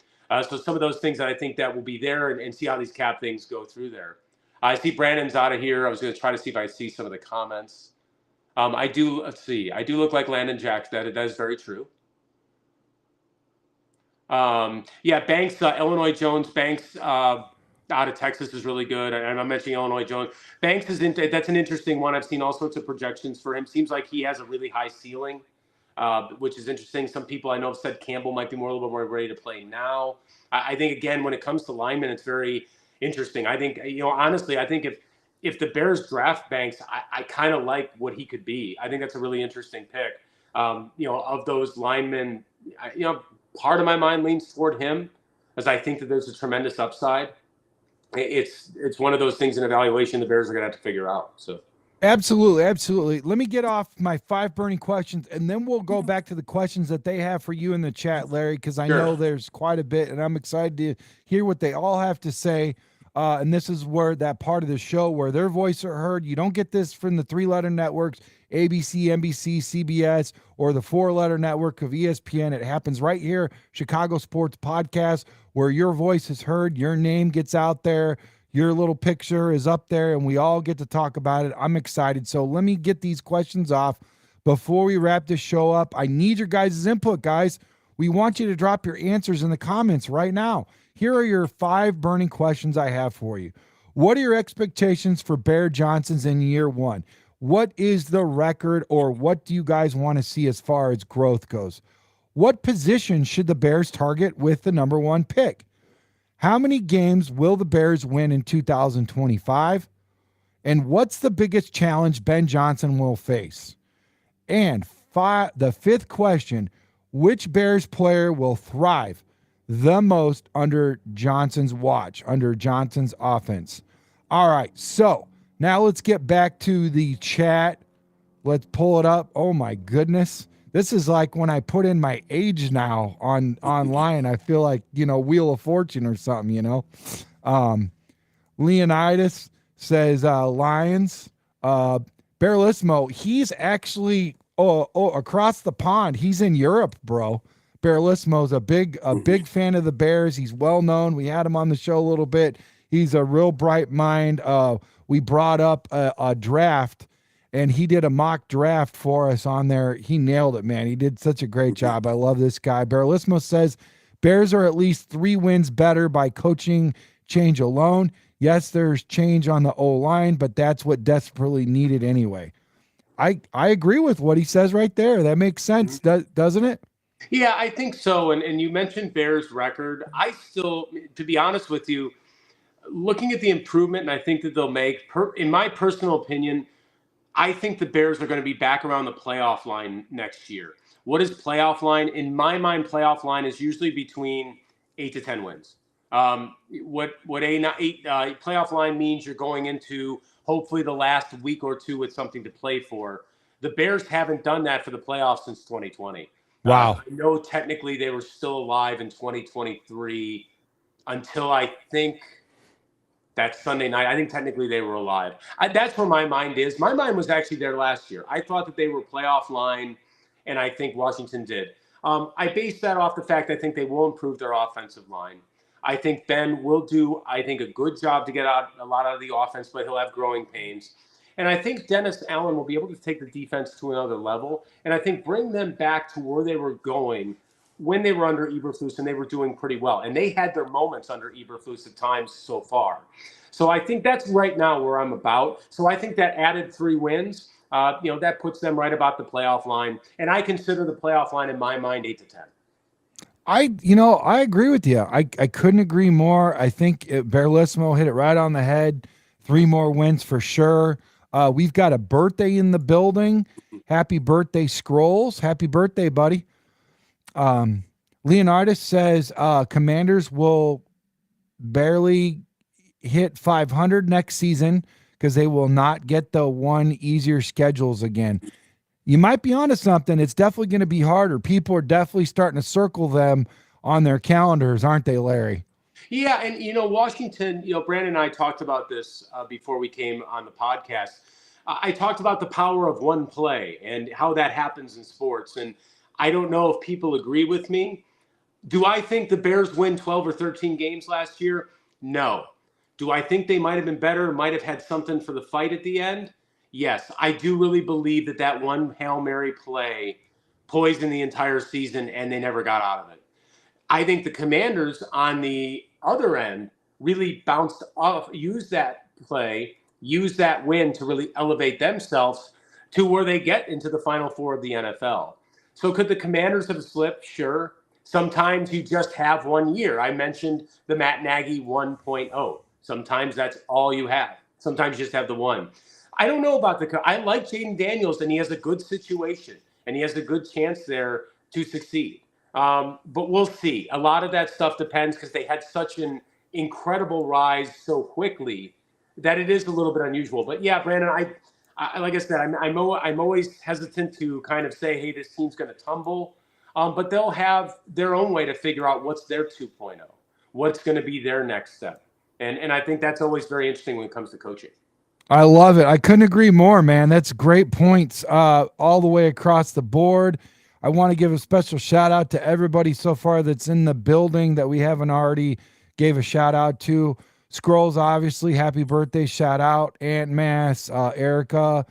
So some of those things that I think that will be there and see how these cap things go through there. I see Brandon's out of here. I was going to try to see if I see some of the comments. I do look like Landon Jackson. That is very true. Banks, Illinois Jones, Banks out of Texas is really good. And I'm mentioning Illinois Jones. Banks that's an interesting one. I've seen all sorts of projections for him. Seems like he has a really high ceiling, which is interesting. Some people I know have said Campbell might be a little bit more ready to play now. I think, again, when it comes to linemen, it's very interesting. I think, honestly, I think if the Bears draft Banks, I kind of like what he could be. I think that's a really interesting pick. Of those linemen, part of my mind leans toward him, as I think that there's a tremendous upside. It's one of those things in evaluation the Bears are going to have to figure out. So. Absolutely. Let me get off my 5 burning questions, and then we'll go back to the questions that they have for you in the chat, Larry, because I know there's quite a bit, and I'm excited to hear what they all have to say. And this is where that part of the show where their voice are heard. You don't get this from the 3-letter networks, ABC, NBC, CBS, or the 4-letter network of ESPN. It happens right here, Chicago Sports Podcast, where your voice is heard, your name gets out there, your little picture is up there, and we all get to talk about it. I'm excited. So let me get these questions off before we wrap this show up. I need your guys' input, guys. We want you to drop your answers in the comments right now. Here are your 5 burning questions I have for you. What are your expectations for Bear Johnson's in year 1? What is the record, or what do you guys want to see as far as growth goes? What position should the Bears target with the number 1 pick? How many games will the Bears win in 2025? And what's the biggest challenge Ben Johnson will face? And the 5th question, which Bears player will thrive the most under Johnson's watch, under Johnson's offense? All right, so now let's get back to the chat. Let's pull it up. Oh my goodness. This is like when I put in my age now online. I feel like, Wheel of Fortune or something, Leonidas says Lions. Bearlismo, he's actually across the pond. He's in Europe, bro. Bearlismo's a big fan of the Bears. He's well known. We had him on the show a little bit. He's a real bright mind. We brought up a draft, and he did a mock draft for us on there. He nailed it, man. He did such a great job. I love this guy. Bearlismo says Bears are at least 3 wins better by coaching change alone. Yes, there's change on the O-line, but that's what desperately needed anyway. I agree with what he says right there. That makes sense, doesn't it? Yeah, I think so. And you mentioned Bears' record. I still, to be honest with you, looking at the improvement, and I think that they'll make, in my personal opinion, I think the Bears are going to be back around the playoff line next year. What is playoff line? In my mind, playoff line is usually between 8 to 10 wins. What playoff line means you're going into hopefully the last week or 2 with something to play for. The Bears haven't done that for the playoffs since 2020. Wow. I know technically they were still alive in 2023 until I think that Sunday night. I think technically they were alive. That's where my mind is. My mind was actually there last year. I thought that they were playoff line, and I think Washington did. I base that off the fact I think they will improve their offensive line. I think Ben will do, a good job to get out a lot out of the offense, but he'll have growing pains. And I think Dennis Allen will be able to take the defense to another level, and I think bring them back to where they were going when they were under Eberflus, and they were doing pretty well. And they had their moments under Eberflus at times so far. So I think that's right now where I'm about. So I think that added 3 wins, that puts them right about the playoff line. And I consider the playoff line in my mind 8 to 10. I agree with you. I couldn't agree more. I think Bearlissimo hit it right on the head. 3 more wins for sure. We've got a birthday in the building. Happy birthday, Scrolls. Happy birthday, buddy. Leonardus says Commanders will barely hit 500 next season because they will not get the one easier schedules again. You might be onto something. It's definitely going to be harder. People are definitely starting to circle them on their calendars, aren't they, Larry? Yeah, and Washington. Brandon and I talked about this before we came on the podcast. I talked about the power of one play and how that happens in sports. And I don't know if people agree with me. Do I think the Bears win 12 or 13 games last year? No. Do I think they might have been better, might have had something for the fight at the end? Yes. I do really believe that one Hail Mary play poisoned the entire season and they never got out of it. I think the Commanders on the other end really bounced off, used that play, used that win to really elevate themselves to where they get into the Final Four of the NFL. So could the Commanders have slipped? Sure. Sometimes you just have 1 year. I mentioned the Matt Nagy 1.0. Sometimes that's all you have. Sometimes you just have the one. I don't know about I like Jaden Daniels, and he has a good situation, and he has a good chance there to succeed. But we'll see. A lot of that stuff depends because they had such an incredible rise so quickly that it is a little bit unusual. But yeah, Brandon, I like I said, I'm always hesitant to kind of say, hey, this team's going to tumble. But they'll have their own way to figure out what's their 2.0, what's going to be their next step. And I think that's always very interesting when it comes to coaching. I love it. I couldn't agree more, man. That's great points all the way across the board. I want to give a special shout out to everybody so far that's in the building that we haven't already gave a shout out to. Scrolls, obviously, happy birthday, shout out. Aunt Mass, Erica,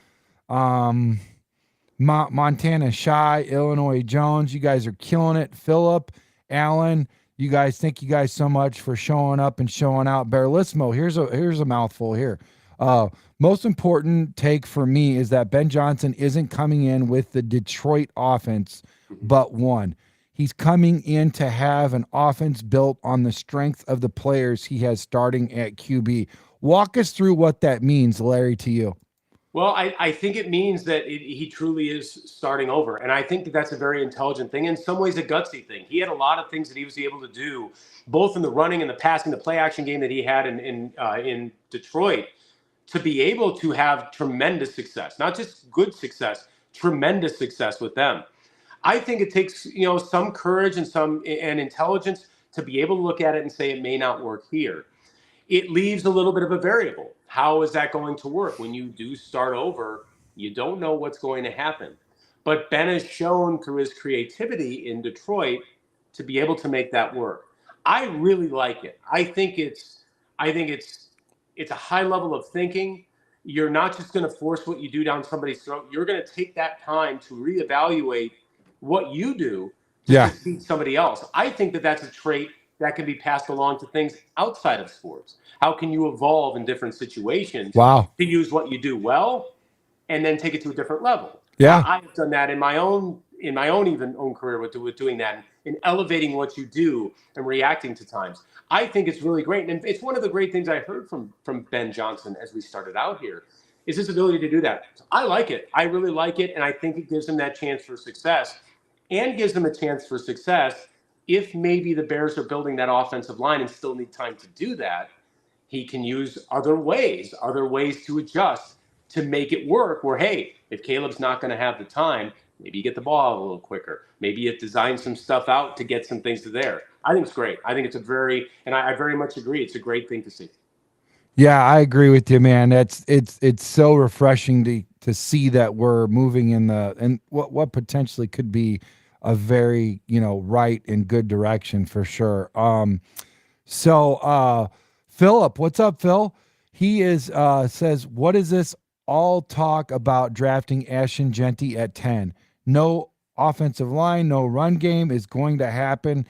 Montana Shy, Illinois Jones. You guys are killing it. Philip, Alan, you guys, thank you guys so much for showing up and showing out. Bearlissimo, here's a mouthful here. Most important take for me is that Ben Johnson isn't coming in with the Detroit offense, but one. He's coming in to have an offense built on the strength of the players he has starting at QB. Walk us through what that means, Larry, to you. Well, I think it means that he truly is starting over. And I think that that's a very intelligent thing. In some ways, a gutsy thing. He had a lot of things that he was able to do, both in the running and the passing, the play action game that he had in Detroit, to be able to have tremendous success, not just good success, tremendous success with them. I think it takes, some courage and intelligence to be able to look at it and say it may not work here. It leaves a little bit of a variable. How is that going to work? When you do start over, you don't know what's going to happen. But Ben has shown through his creativity in Detroit to be able to make that work. I really like it. I think it's a high level of thinking. You're not just going to force what you do down somebody's throat. You're going to take that time to reevaluate what you do to succeed somebody else. I think that that's a trait that can be passed along to things outside of sports. How can you evolve in different situations to use what you do well and then take it to a different level? Yeah. I've done that in my own career with doing that, in elevating what you do and reacting to times. I think it's really great. And it's one of the great things I heard from Ben Johnson as we started out here is his ability to do that. So I like it. I really like it. And I think it gives him that chance for success and gives them a chance for success. If maybe the Bears are building that offensive line and still need time to do that, he can use other ways to adjust to make it work where, hey, if Caleb's not going to have the time, maybe you get the ball a little quicker. Maybe you design some stuff out to get some things to there. I think it's great. I think it's I very much agree. It's a great thing to see. Yeah, I agree with you, man. It's so refreshing to see that we're moving in what potentially could be a very, right and good direction for sure. So Philip, what's up, Phil? He says, what is this all talk about drafting Ashton Genty at 10? No offensive line, no run game is going to happen.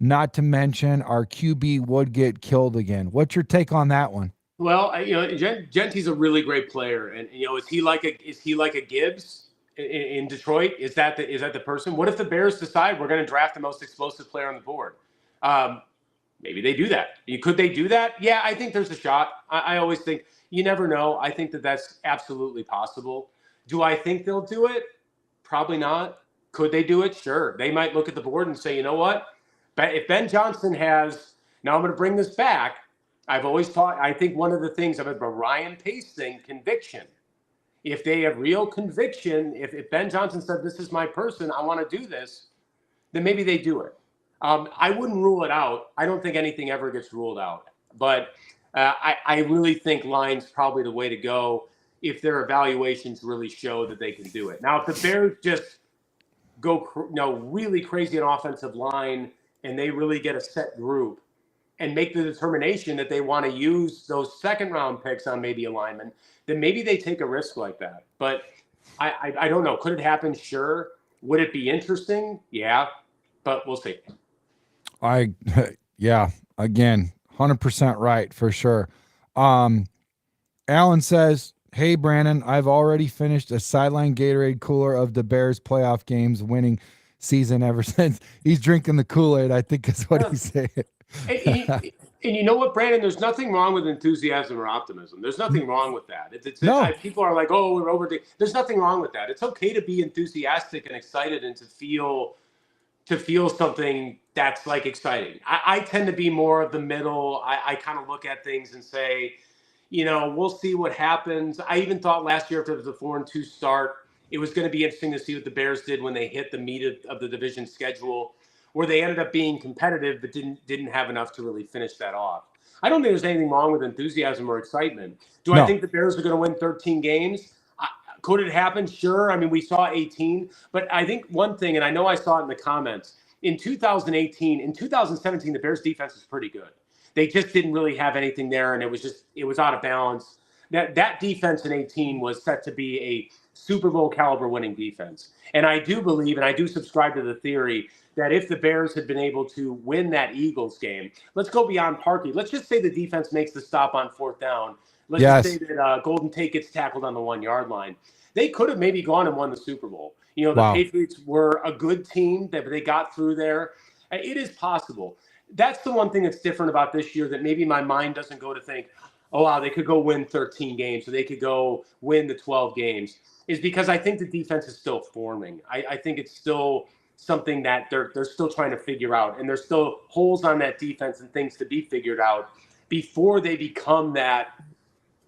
Not to mention our QB would get killed again. What's your take on that one? Well, Genty's a really great player, and is he like a Gibbs? in Detroit? Is that the person? What if the Bears decide we're going to draft the most explosive player on the board? Maybe they do that. Could they do that? Yeah, I think there's a shot. I always think you never know. I think that that's absolutely possible. Do I think they'll do it? Probably not. Could they do it? Sure. They might look at the board and say, you know what? But if Ben Johnson has, now I'm going to bring this back. I've always thought, I think one of the things about the Ryan Pace thing, conviction. If they have real conviction, if Ben Johnson said, this is my person, I want to do this, then maybe they do it. I wouldn't rule it out. I don't think anything ever gets ruled out. But I really think line's probably the way to go if their evaluations really show that they can do it. Now, if the Bears just go really crazy on offensive line and they really get a set group and make the determination that they want to use those second-round picks on maybe a lineman, then maybe they take a risk like that. But I don't know. Could it happen? Sure. Would it be interesting? Yeah. But we'll see. Yeah, again, 100% right for sure. Alan says, hey, Brandon, I've already finished a sideline Gatorade cooler of the Bears playoff games winning season ever since. He's drinking the Kool-Aid, I think is what he's saying. And you know what, Brandon? There's nothing wrong with enthusiasm or optimism. There's nothing wrong with that. People are like, oh, we're over. There's nothing wrong with that. It's okay to be enthusiastic and excited and to feel something that's like exciting. I tend to be more of the middle. I kind of look at things and say, we'll see what happens. I even thought last year, if it was a 4-2 start, it was going to be interesting to see what the Bears did when they hit the meat of the division schedule, where they ended up being competitive but didn't have enough to really finish that off. I don't think there's anything wrong with enthusiasm or excitement. No. I think the Bears are going to win 13 games? Could it happen? Sure. I mean, we saw 18, but I think one thing, and I know I saw it in the comments, in 2017, the Bears defense was pretty good. They just didn't really have anything there, and it was out of balance. That defense in 18 was set to be a Super Bowl caliber winning defense. And I do believe, and I do subscribe to the theory, that if the Bears had been able to win that Eagles game, let's go beyond Parkey. Let's just say the defense makes the stop on 4th down. Let's just say that Golden Tate gets tackled on the 1-yard line. They could have maybe gone and won the Super Bowl. The Patriots were a good team that they got through there. It is possible. That's the one thing that's different about this year that maybe my mind doesn't go to think, oh, wow, they could go win 13 games or they could go win the 12 games, is because I think the defense is still forming. I think it's still something that they're still trying to figure out. And there's still holes on that defense and things to be figured out before they become that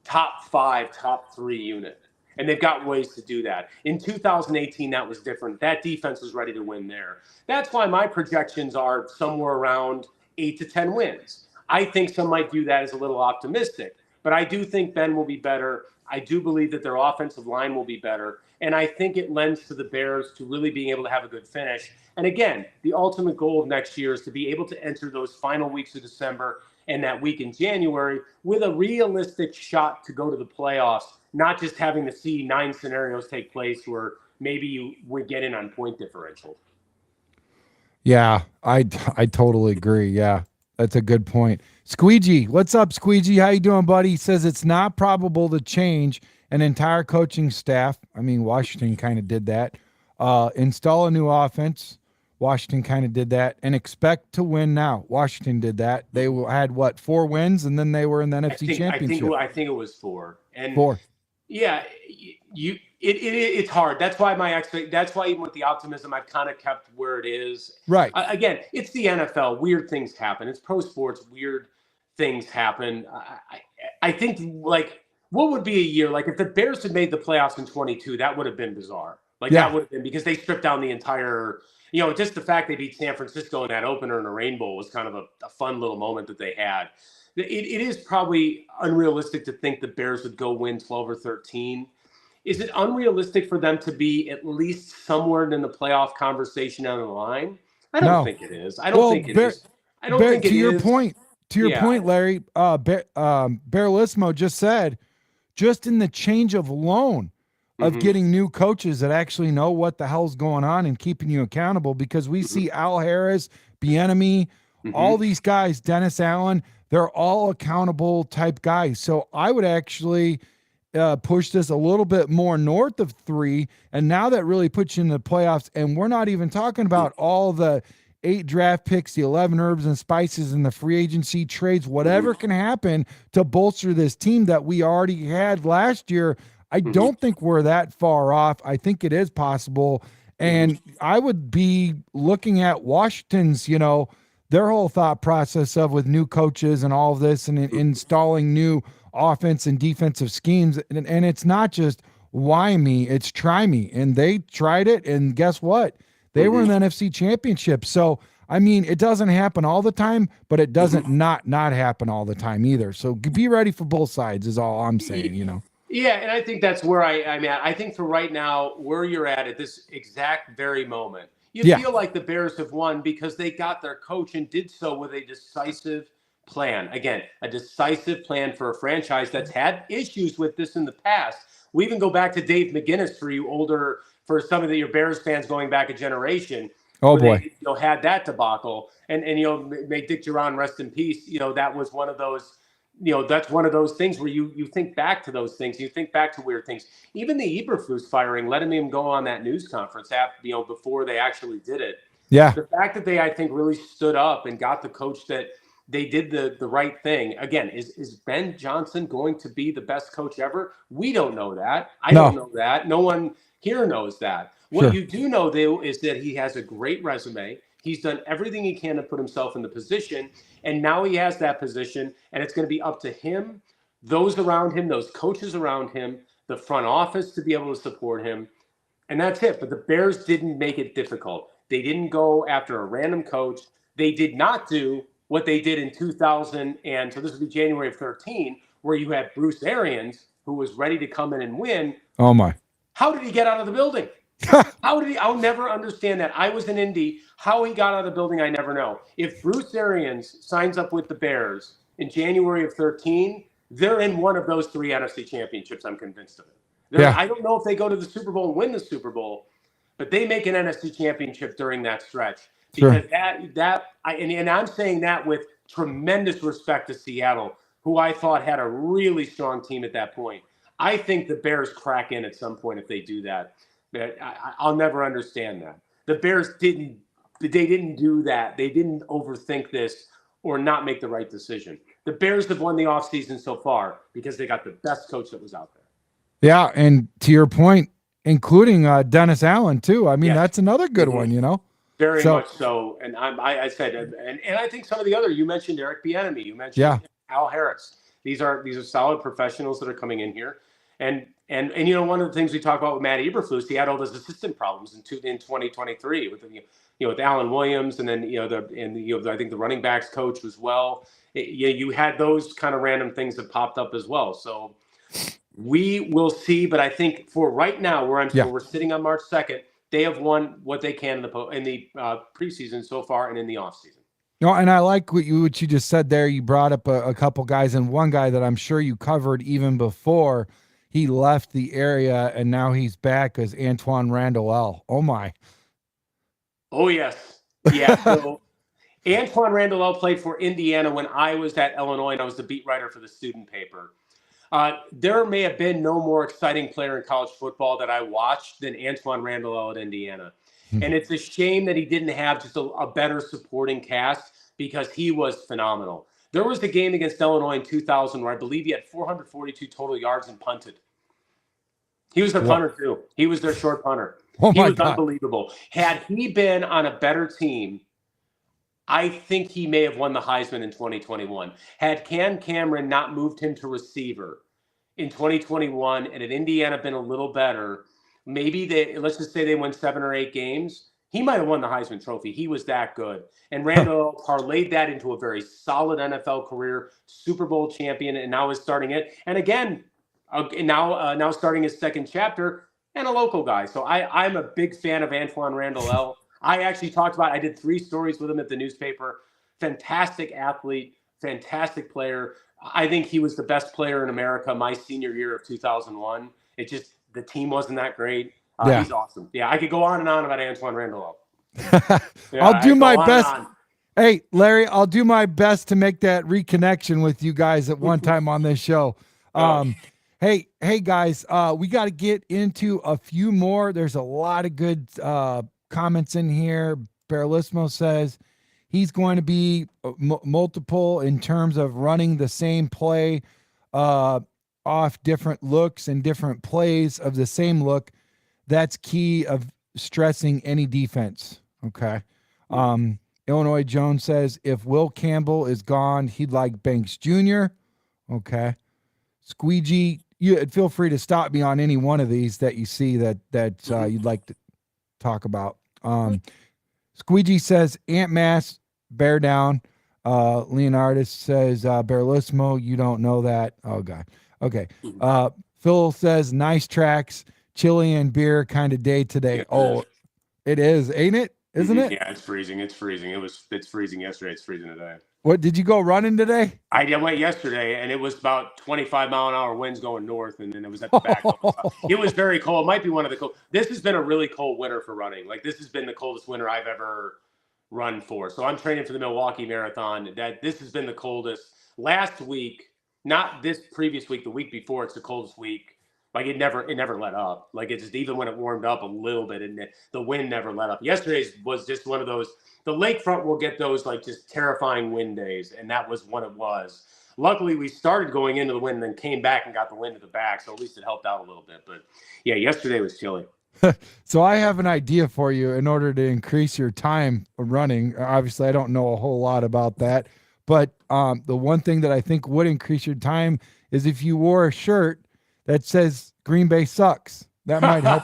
top 5, top 3 unit. And they've got ways to do that. In 2018, that was different. That defense was ready to win there. That's why my projections are somewhere around 8 to 10 wins. I think some might view that as a little optimistic, but I do think Ben will be better. I do believe that their offensive line will be better. And I think it lends to the Bears to really being able to have a good finish. And again, the ultimate goal of next year is to be able to enter those final weeks of December and that week in January with a realistic shot to go to the playoffs, not just having to see 9 scenarios take place where maybe you would get in on point differential. Yeah, I totally agree. Yeah, that's a good point. Squeegee, what's up, Squeegee? How you doing, buddy? He says it's not probable to change an entire coaching staff. I mean, Washington kind of did that. Install a new offense. Washington kind of did that, and expect to win now. Washington did that. They had 4 wins, and then they were in the NFC Championship. I think it was 4. And 4. Yeah, it's hard. That's why that's why even with the optimism, I've kind of kept where it is. Right. Again, it's the NFL. Weird things happen. It's pro sports. Weird things happen. I think, like, what would be a year like if the Bears had made the playoffs in 22? That would have been bizarre. That would have been, because they stripped down the entire. Just the fact they beat San Francisco in that opener in a Rain Bowl was kind of a fun little moment that they had. It is probably unrealistic to think the Bears would go win 12 or 13. Is it unrealistic for them to be at least somewhere in the playoff conversation down the line? I don't think it is. I don't think it is. I don't think it is. To your point, Larry, Bearlismo just said, just in the change of loan of getting new coaches that actually know what the hell's going on and keeping you accountable, because we see Al Harris, Bieniemy, all these guys, Dennis Allen, they're all accountable type guys. So I would actually, pushed us a little bit more north of 3, and now that really puts you in the playoffs. And we're not even talking about all the 8 draft picks, the 11 herbs and spices, and the free agency trades, whatever can happen to bolster this team that we already had last year. I don't think we're that far off. I think it is possible. And I would be looking at Washington's, their whole thought process of with new coaches and all of this and installing new offense and defensive schemes. And it's not just why me, it's try me. And they tried it. And guess what? They were in the NFC Championship. So, I mean, it doesn't happen all the time, but it doesn't not happen all the time either. So be ready for both sides is all I'm saying, Yeah, and I think that's where I think for right now, where you're at this exact very moment, you feel like the Bears have won because they got their coach and did so with a decisive plan. Again, a decisive plan for a franchise that's had issues with this in the past. We even go back to Dave McGinnis for some of your Bears fans going back a generation. Oh boy, they, had that debacle, and may Dick Duran rest in peace. That was one of those. That's one of those things where you think back to those things. You think back to weird things. Even the Eberflus firing, letting him go on that news conference before they actually did it. Yeah. The fact that they, I think, really stood up and got the coach that they did the right thing. Again, is Ben Johnson going to be the best coach ever? We don't know that. I don't know that. No one here knows that. What you do know, though, is that he has a great resume. He's done everything he can to put himself in the position, and now he has that position, and it's going to be up to him, those around him, those coaches around him, the front office to be able to support him, and that's it. But the Bears didn't make it difficult. They didn't go after a random coach. They did not do what they did in 2000, and so this would be January of 13, where you had Bruce Arians, who was ready to come in and win. Oh, my. How did he get out of the building? I'll never understand that. I was in Indy. How he got out of the building, I never know. If Bruce Arians signs up with the Bears in January of 13, they're in one of those 3 NFC championships. I'm convinced of it. I don't know if they go to the Super Bowl and win the Super Bowl, but they make an NFC championship during that stretch. Because and I'm saying that with tremendous respect to Seattle, who I thought had a really strong team at that point. I think the Bears crack in at some point if they do that. I'll never understand that. The Bears didn't do that. They didn't overthink this or not make the right decision. The Bears have won the offseason so far because they got the best coach that was out there. Yeah, and to your point, including Dennis Allen too. I mean, that's another good one, Very much so. And I said, and I think some of the other, you mentioned Eric Bieniemy, you mentioned Al Harris. These are solid professionals that are coming in here. And one of the things we talk about with Matt Eberflus, he had all those assistant problems in 2023 with with Alan Williams, and then I think the running backs coach as well. You had those kind of random things that popped up as well. So we will see, but I think for right now, where we're sitting on March 2nd, they have won what they can in the preseason so far and in the offseason. No, and I like what you just said there. You brought up a couple guys, and one guy that I'm sure you covered even before he left the area, and now he's back as Antoine Randall. Oh my! Oh yes, yeah. So Antoine Randall played for Indiana when I was at Illinois, and I was the beat writer for the student paper. There may have been no more exciting player in college football that I watched than Antoine Randall at Indiana. And it's a shame that he didn't have just a better supporting cast because he was phenomenal. There was the game against Illinois in 2000 where I believe he had 442 total yards and punted. He was their punter too. He was their short punter. Oh he was God. Unbelievable. Had he been on a better team, I think he may have won the Heisman in 2021. Had Cam Cameron not moved him to receiver in 2021 and had Indiana been a little better, maybe let's just say they won 7 or 8 games, he might have won the Heisman Trophy. He was that good. And Randall parlayed that into a very solid NFL career, Super Bowl champion, and now is starting it. And again, now starting his second chapter, and a local guy. So I'm a big fan of Antoine Randall. I did 3 stories with him at the newspaper. Fantastic athlete, fantastic player. I think he was the best player in America my senior year of 2001. The team wasn't that great. He's awesome. Yeah, I could go on and on about Antoine Randall. I'll do my best. Hey, Larry, I'll do my best to make that reconnection with you guys at one time on this show. Hey guys, we got to get into a few more. There's a lot of good comments in here. Baralismo says he's going to be multiple in terms of running the same play off different looks and different plays of the same look. That's key of stressing any defense. Okay. Illinois Jones says if Will Campbell is gone, he'd like Banks Jr. Okay. Squeegee, you feel free to stop me on any one of these that you see that you'd like to talk about. Squeegee says Ant Mass, bear down. Leonardus says Baralismo, you don't know that. Oh god. Okay. Phil says nice tracks, chili and beer kind of day today. Oh, it is, ain't it? Isn't it? Yeah, it's freezing. It's freezing. It's freezing yesterday. It's freezing today. What, did you go running today? I went yesterday, and it was about 25-mile-an-hour winds going north, and then it was at the back. It was very cold. It might be one of the cold. This has been a really cold winter for running. Like, this has been the coldest winter I've ever run for. So I'm training for the Milwaukee Marathon. This has been the coldest. Last week, not this previous week, the week before, it's the coldest week. Like, it never let up. Like, it's just, even when it warmed up a little bit, and the wind never let up. Yesterday's was just one of those. The lakefront will get those, like, just terrifying wind days, and that was what it was. Luckily, we started going into the wind and then came back and got the wind at the back, so at least it helped out a little bit. But, yeah, yesterday was chilly. So I have an idea for you in order to increase your time running. Obviously, I don't know a whole lot about that, but the one thing that I think would increase your time is if you wore a shirt that says Green Bay sucks. That might help.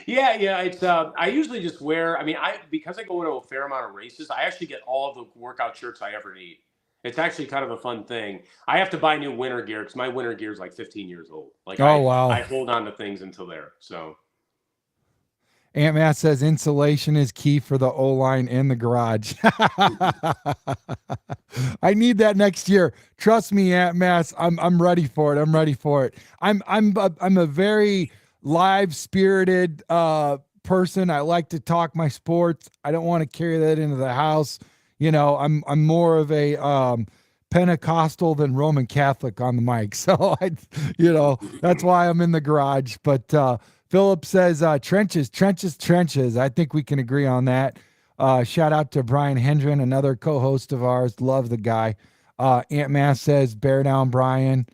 Yeah. It's I usually just wear. I mean, because I go into a fair amount of races, I actually get all the workout shirts I ever need. It's actually kind of a fun thing. I have to buy new winter gear because my winter gear is like 15 years old. Like, wow. I hold on to things until there. So. Aunt Matt says insulation is key for the O-line in the garage. I need that next year. Trust me, Aunt Matt. I'm ready for it. I'm ready for it. I'm a very live spirited person. I like to talk my sports. I don't want to carry that into the house. You know, I'm more of a Pentecostal than Roman Catholic on the mic. So that's why I'm in the garage. But Philip says trenches. I think we can agree on that. Shout out to Brian Hendren, another co-host of ours. Love the guy. Aunt Mass says bear down, Brian.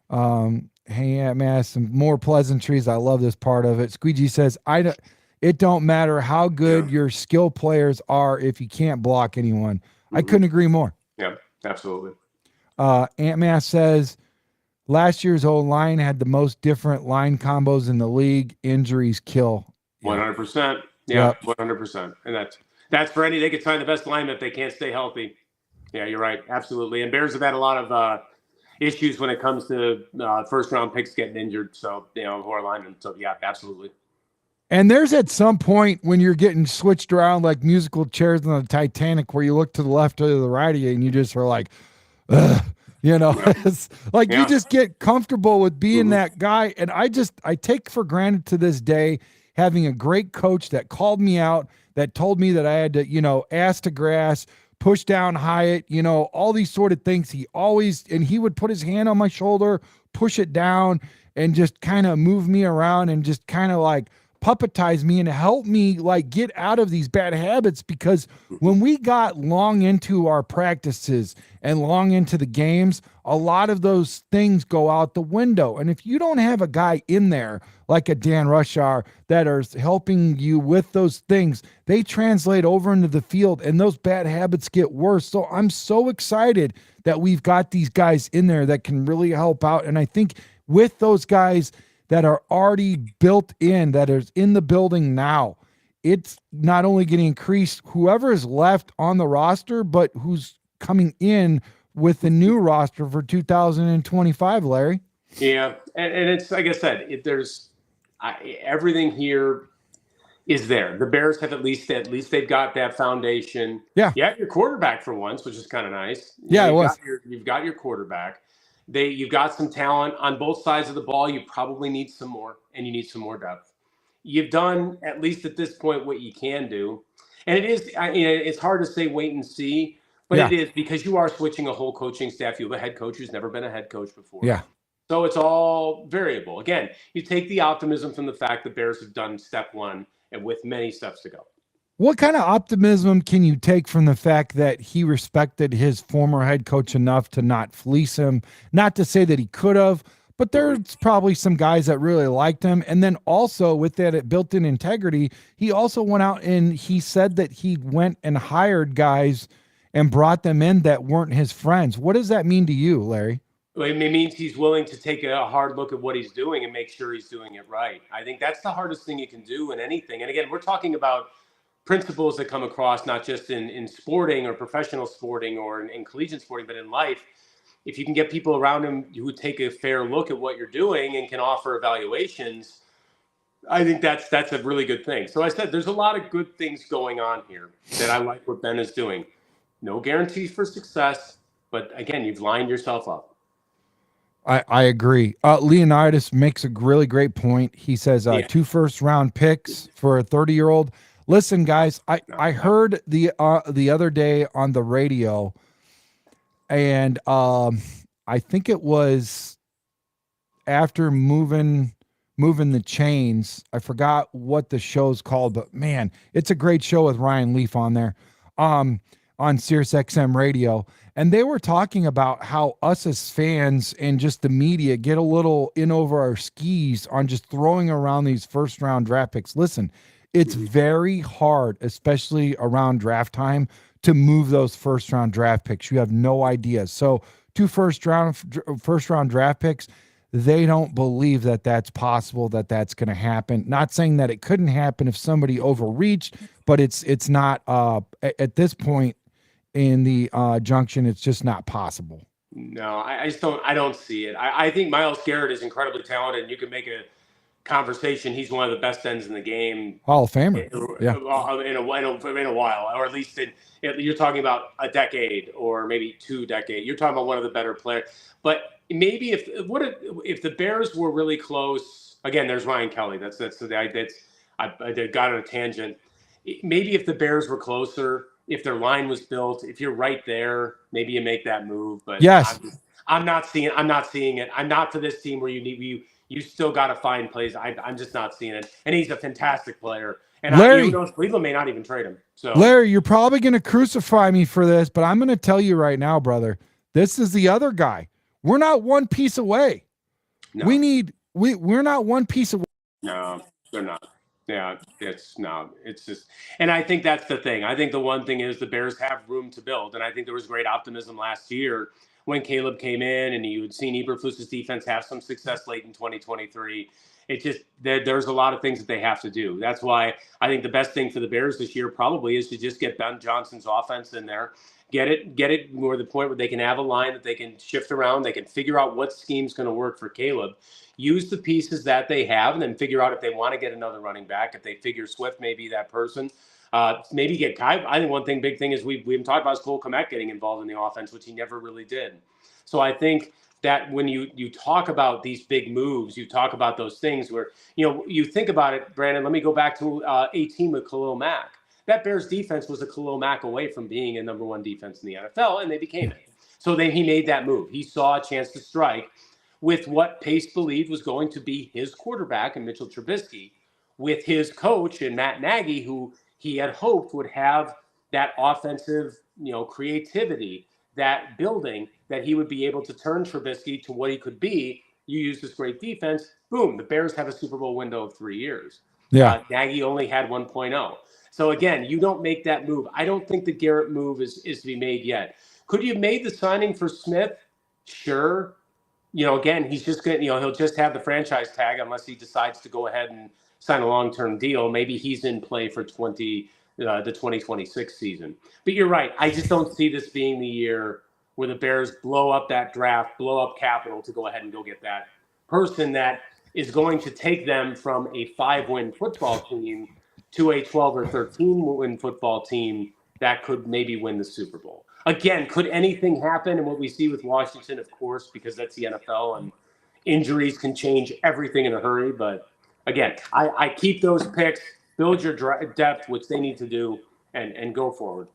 Hey, Aunt Mass, some more pleasantries. I love this part of it. Squeegee says it don't matter how good your skill players are if you can't block anyone. I couldn't agree more. Yeah, absolutely. Aunt Mass says last year's O-line had the most different line combos in the league. Injuries kill. 100%. Yeah, 100%. And that's for any. They could sign the best lineman if they can't stay healthy. Yeah, you're right. Absolutely. And Bears have had a lot of issues when it comes to first-round picks getting injured. So, who are linemen. So, yeah, absolutely. And there's at some point when you're getting switched around like musical chairs on the Titanic where you look to the left or the right of you and you just are like, ugh. It's like you just get comfortable with being that guy. And I take for granted to this day having a great coach that called me out, that told me that I had to, ass to grass, push down Hyatt, all these sort of things. He would put his hand on my shoulder, push it down, and just kind of move me around and just kind of like puppetize me and help me like get out of these bad habits. Because when we got long into our practices and long into the games, a lot of those things go out the window. And if you don't have a guy in there like a Dan Rushar that are helping you with those things, they translate over into the field and those bad habits get worse. So I'm so excited that we've got these guys in there that can really help out. And I think with those guys that are already built in, that is in the building now, it's not only going to increase whoever is left on the roster, but who's coming in with the new roster for 2025, Larry. Yeah, and it's like I said, everything here is there. The Bears have at least they've got that foundation. Yeah, you have your quarterback for once, which is kind of nice. Yeah, You've got your quarterback. You've got some talent on both sides of the ball. You probably need some more, and you need some more depth. You've done, at least at this point, what you can do. And it is, it's hard to say wait and see, but it is because you are switching a whole coaching staff. You have a head coach who's never been a head coach before. Yeah. So it's all variable. Again, you take the optimism from the fact the Bears have done step one and with many steps to go. What kind of optimism can you take from the fact that he respected his former head coach enough to not fleece him? Not to say that he could have, but there's probably some guys that really liked him. And then also with that built-in integrity, he also went out and he said that he went and hired guys and brought them in that weren't his friends. What does that mean to you, Larry? Well, it means he's willing to take a hard look at what he's doing and make sure he's doing it right. I think that's the hardest thing you can do in anything. And again, we're talking about principles that come across not just in sporting or professional sporting or in collegiate sporting, but in life. If you can get people around him who take a fair look at what you're doing and can offer evaluations, I think that's a really good thing. So I said there's a lot of good things going on here that I like what Ben is doing. No guarantees for success, but again, you've lined yourself up. I agree. Leonidas makes a really great point. He says 2 first-round picks for a 30-year-old. Listen, guys, I heard the other day on the radio, and I think it was after moving the chains. I forgot what the show's called, but man, it's a great show with Ryan Leaf on there. On Sirius XM radio, and they were talking about how us as fans and just the media get a little in over our skis on just throwing around these first round draft picks. Listen, it's very hard, especially around draft time, to move those first round draft picks. You have no idea. So 2 first round draft picks, they don't believe that that's possible, that that's going to happen. Not saying that it couldn't happen if somebody overreached, but it's not at this point in the junction, it's just not possible. No, I just don't see it. I think Myles Garrett is incredibly talented, and you can make a conversation. He's one of the best ends in the game. Hall of Famer. In a while, or at least you're talking about a decade or maybe 2 decades. You're talking about one of the better players. But maybe if the Bears were really close, again, there's Ryan Kelly. I got on a tangent. Maybe if the Bears were closer, if their line was built, if you're right there, maybe you make that move. But yes, I'm not seeing it. I'm not to this team where you still got to find plays. I'm just not seeing it. And he's a fantastic player. And Larry, Cleveland may not even trade him. So Larry, you're probably going to crucify me for this, but I'm going to tell you right now, brother, this is the other guy. We're not one piece away. No. We're not one piece away. No, they're not. Yeah, it's just, and I think that's the thing. I think the one thing is the Bears have room to build. And I think there was great optimism last year when Caleb came in and you had seen Eberflus's defense have some success late in 2023. It just, there's a lot of things that they have to do. That's why I think the best thing for the Bears this year probably is to just get Ben Johnson's offense in there. Get it more to the point where they can have a line that they can shift around. They can figure out what scheme's going to work for Caleb. Use the pieces that they have and then figure out if they want to get another running back. If they figure Swift may be that person. Maybe get Kai. I think big thing is we haven't talked about is Cole Kmet getting involved in the offense, which he never really did. So I think that when you talk about these big moves, you talk about those things where, you think about it, Brandon, let me go back to 18 with Khalil Mack. That Bears defense was a Khalil Mack away from being a number 1 defense in the NFL, and they became it. So then he made that move. He saw a chance to strike with what Pace believed was going to be his quarterback and Mitchell Trubisky, with his coach and Matt Nagy, who he had hoped would have that offensive, creativity, that building, that he would be able to turn Trubisky to what he could be. You use this great defense, boom, the Bears have a Super Bowl window of 3 years. Yeah. Nagy only had 1.0. So again, you don't make that move. I don't think the Garrett move is to be made yet. Could you have made the signing for Smith? Sure. Again, he's just going to, he'll just have the franchise tag unless he decides to go ahead and sign a long-term deal. Maybe he's in play for the 2026 season. But you're right. I just don't see this being the year where the Bears blow up that draft, blow up capital to go ahead and go get that person that is going to take them from a 5-win football team to a 12 or 13-win football team that could maybe win the Super Bowl. Again, could anything happen? And what we see with Washington, of course, because that's the NFL and injuries can change everything in a hurry. But again, I keep those picks, build your depth, which they need to do, and go forward.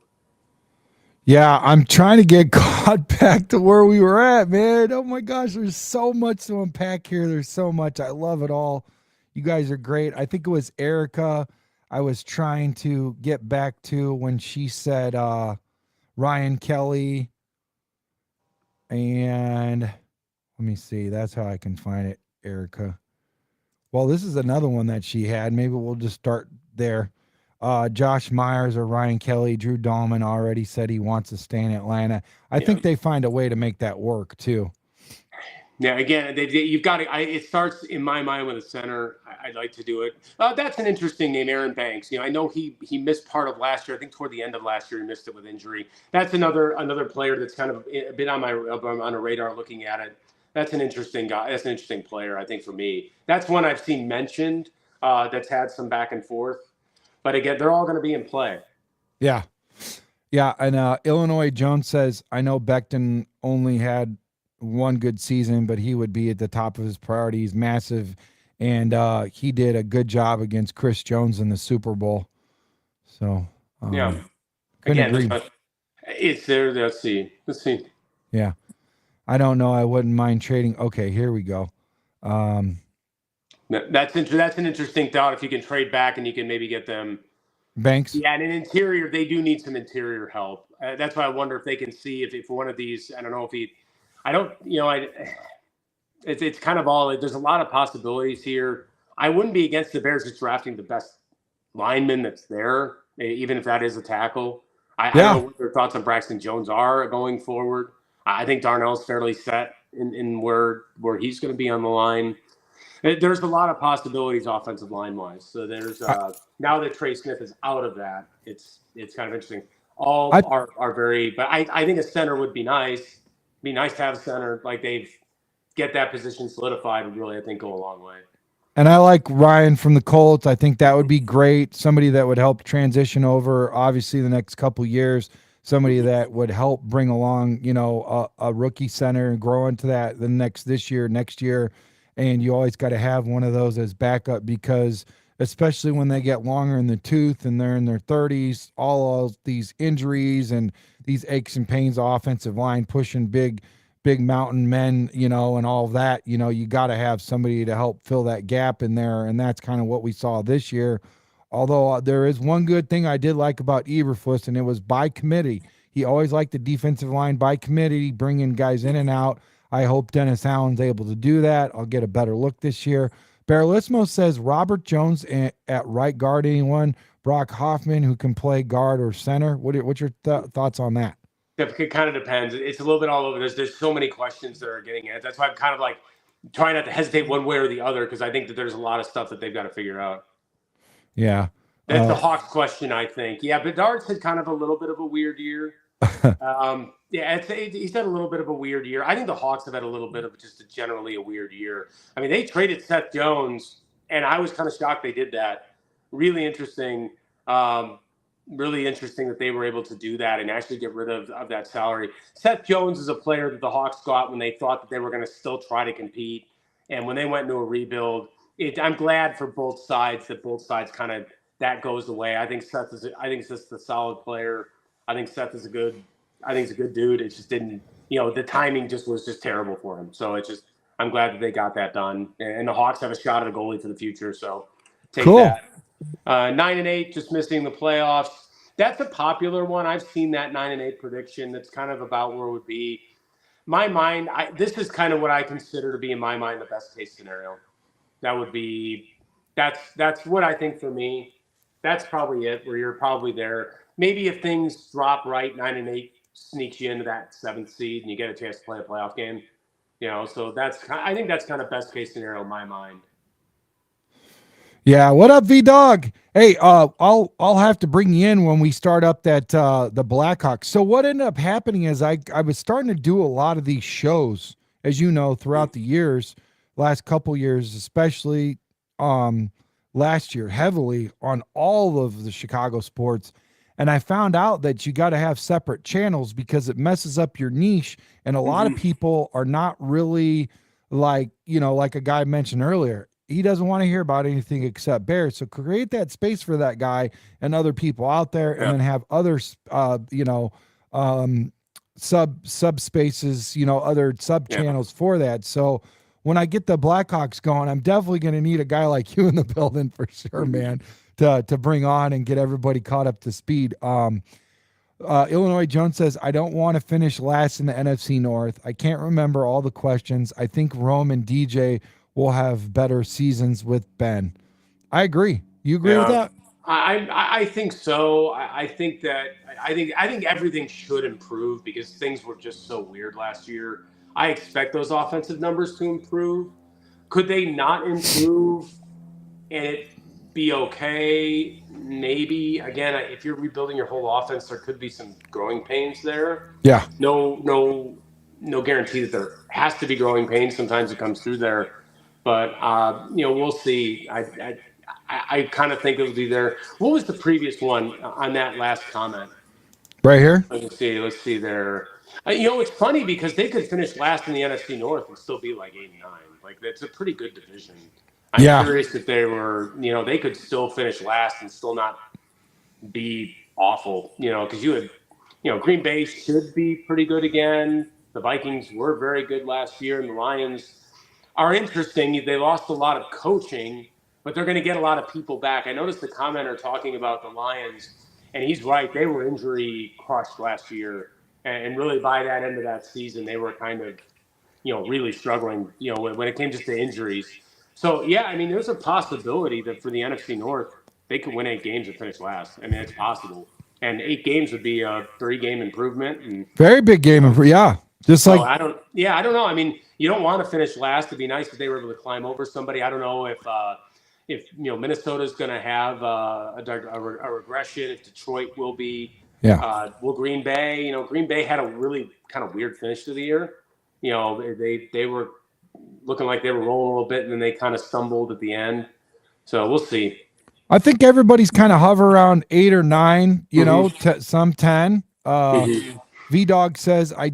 Yeah, I'm trying to get caught back to where we were at, man. Oh my gosh, there's so much to unpack here. There's so much. I love it all. You guys are great. I think it was Erica I was trying to get back to when she said Ryan Kelly, and let me see. That's how I can find it, Erica. Well, this is another one that she had. Maybe we'll just start there. Josh Myers or Ryan Kelly, Drew Dahlman already said he wants to stay in Atlanta. I Yeah. think they find a way to make that work too. Yeah, again, you've got to. It starts in my mind with a center. I'd like to do it. That's an interesting name, Aaron Banks. I know he missed part of last year. I think toward the end of last year he missed it with injury. That's another player that's kind of a bit on a radar looking at it. That's an interesting guy. That's an interesting player, I think, for me. That's one I've seen mentioned that's had some back and forth. But again, they're all going to be in play. Yeah. Yeah. And Illinois Jones says, I know Becton only had one good season, but he would be at the top of his priorities, massive. And he did a good job against Chris Jones in the Super Bowl. So, Yeah. Couldn't Again, agree. it's there. Let's see. Yeah. I don't know. I wouldn't mind trading. Okay, here we go. That's an interesting thought. If you can trade back and you can maybe get them. Banks. Yeah, and an interior, they do need some interior help. That's why I wonder if they can see if one of these. I don't know if he. I don't. It's kind of all. There's a lot of possibilities here. I wouldn't be against the Bears just drafting the best lineman that's there, even if that is a tackle. I don't know what their thoughts on Braxton Jones are going forward. I think Darnell's fairly set in where he's going to be on the line. There's a lot of possibilities offensive line wise. So there's now that Trey Smith is out of that, it's kind of interesting. All are very, but I think a center would be nice. Be nice to have a center like they've get that position solidified would really, I think, go a long way. And I like Ryan from the Colts. I think that would be great. Somebody that would help transition over, obviously, the next couple years. Somebody that would help bring along, a rookie center and grow into that next year. And you always got to have one of those as backup because, especially when they get longer in the tooth and they're in their 30s, all of these injuries and these aches and pains, offensive line pushing big mountain men, and all of that, you got to have somebody to help fill that gap in there. And that's kind of what we saw this year. Although there is one good thing I did like about Eberflus, and it was by committee. He always liked the defensive line by committee, bringing guys in and out. I hope Dennis Allen's able to do that. I'll get a better look this year. Barlismo says Robert Jones at right guard, anyone? Brock Hoffman, who can play guard or center. What's your thoughts on that? It kind of depends. It's a little bit all over. There's so many questions that are getting at. That's why I'm kind of like trying not to hesitate one way or the other because I think that there's a lot of stuff that they've got to figure out. Yeah. That's the Hawks question, I think. Yeah, Bedard's had kind of a little bit of a weird year. He's had a little bit of a weird year. I think the Hawks have had a little bit of just generally a weird year. I mean, they traded Seth Jones, and I was kind of shocked they did that. Really interesting. Really interesting that they were able to do that and actually get rid of that salary. Seth Jones is a player that the Hawks got when they thought that they were going to still try to compete. And when they went into a rebuild, I'm glad for both sides that both sides kind of that goes away. I think Seth's a solid player. I think Seth is a good dude. It just didn't, the timing was just terrible for him. So I'm glad that they got that done. And the Hawks have a shot at a goalie for the future. So take that. 9-8, just missing the playoffs. That's a popular one. I've seen that 9-8 prediction. That's kind of about where it would be. My mind, this is kind of what I consider to be, in my mind, the best case scenario. That would be, that's what I think for me. That's probably it, where you're probably there. Maybe if things drop right, 9-8 sneaks you into that 7th seed and you get a chance to play a playoff game. So I think that's kind of best case scenario in my mind. Yeah, what up, V-Dog? Hey, I'll have to bring you in when we start up that the Blackhawks. So what ended up happening is I was starting to do a lot of these shows, as you know, throughout the years, last couple years, especially last year, heavily on all of the Chicago sports. And I found out that you got to have separate channels because it messes up your niche. And a lot of people are not really like a guy mentioned earlier. He doesn't want to hear about anything except Bears. So create that space for that guy and other people out there, and then have others, subspaces, other sub Yeah. channels for that. So when I get the Blackhawks going, I'm definitely going to need a guy like you in the building for sure, man, to bring on and get everybody caught up to speed. Illinois Jones says, I don't want to finish last in the NFC North. I can't remember all the questions. I think Rome and DJ will have better seasons with Ben. I agree. You agree with that? I think so. I think that I think everything should improve because things were just so weird last year. I expect those offensive numbers to improve. Could they not improve and it be okay? Maybe. Again, if you're rebuilding your whole offense, there could be some growing pains there. Yeah. No guarantee that there has to be growing pains. Sometimes it comes through there, but we'll see. I kind of think it'll be there. What was the previous one on that last comment? Right here? Let's see there. It's funny because they could finish last in the NFC North and still be like 8-9. Like, that's a pretty good division. I'm curious if they were, they could still finish last and still not be awful, because you had, Green Bay should be pretty good again. The Vikings were very good last year, and the Lions are interesting. They lost a lot of coaching, but they're going to get a lot of people back. I noticed the commenter talking about the Lions, and he's right. They were injury crushed last year, and really by that end of that season, they were kind of, really struggling, when it came just to injuries. So, yeah, I mean, there's a possibility that for the NFC North, they could win 8 games and finish last. I mean, it's possible. And 8 games would be a 3-game improvement. And very big game. Just so like, I don't know. I mean, you don't want to finish last. It'd be nice if they were able to climb over somebody. I don't know if Minnesota's going to have a regression. If Detroit will be. yeah. Will Green Bay? Green Bay had a really kind of weird finish to the year. They were looking like they were rolling a little bit, and then they kind of stumbled at the end. So we'll see. I think everybody's kind of hover around 8 or 9, some 10. V-Dog says, I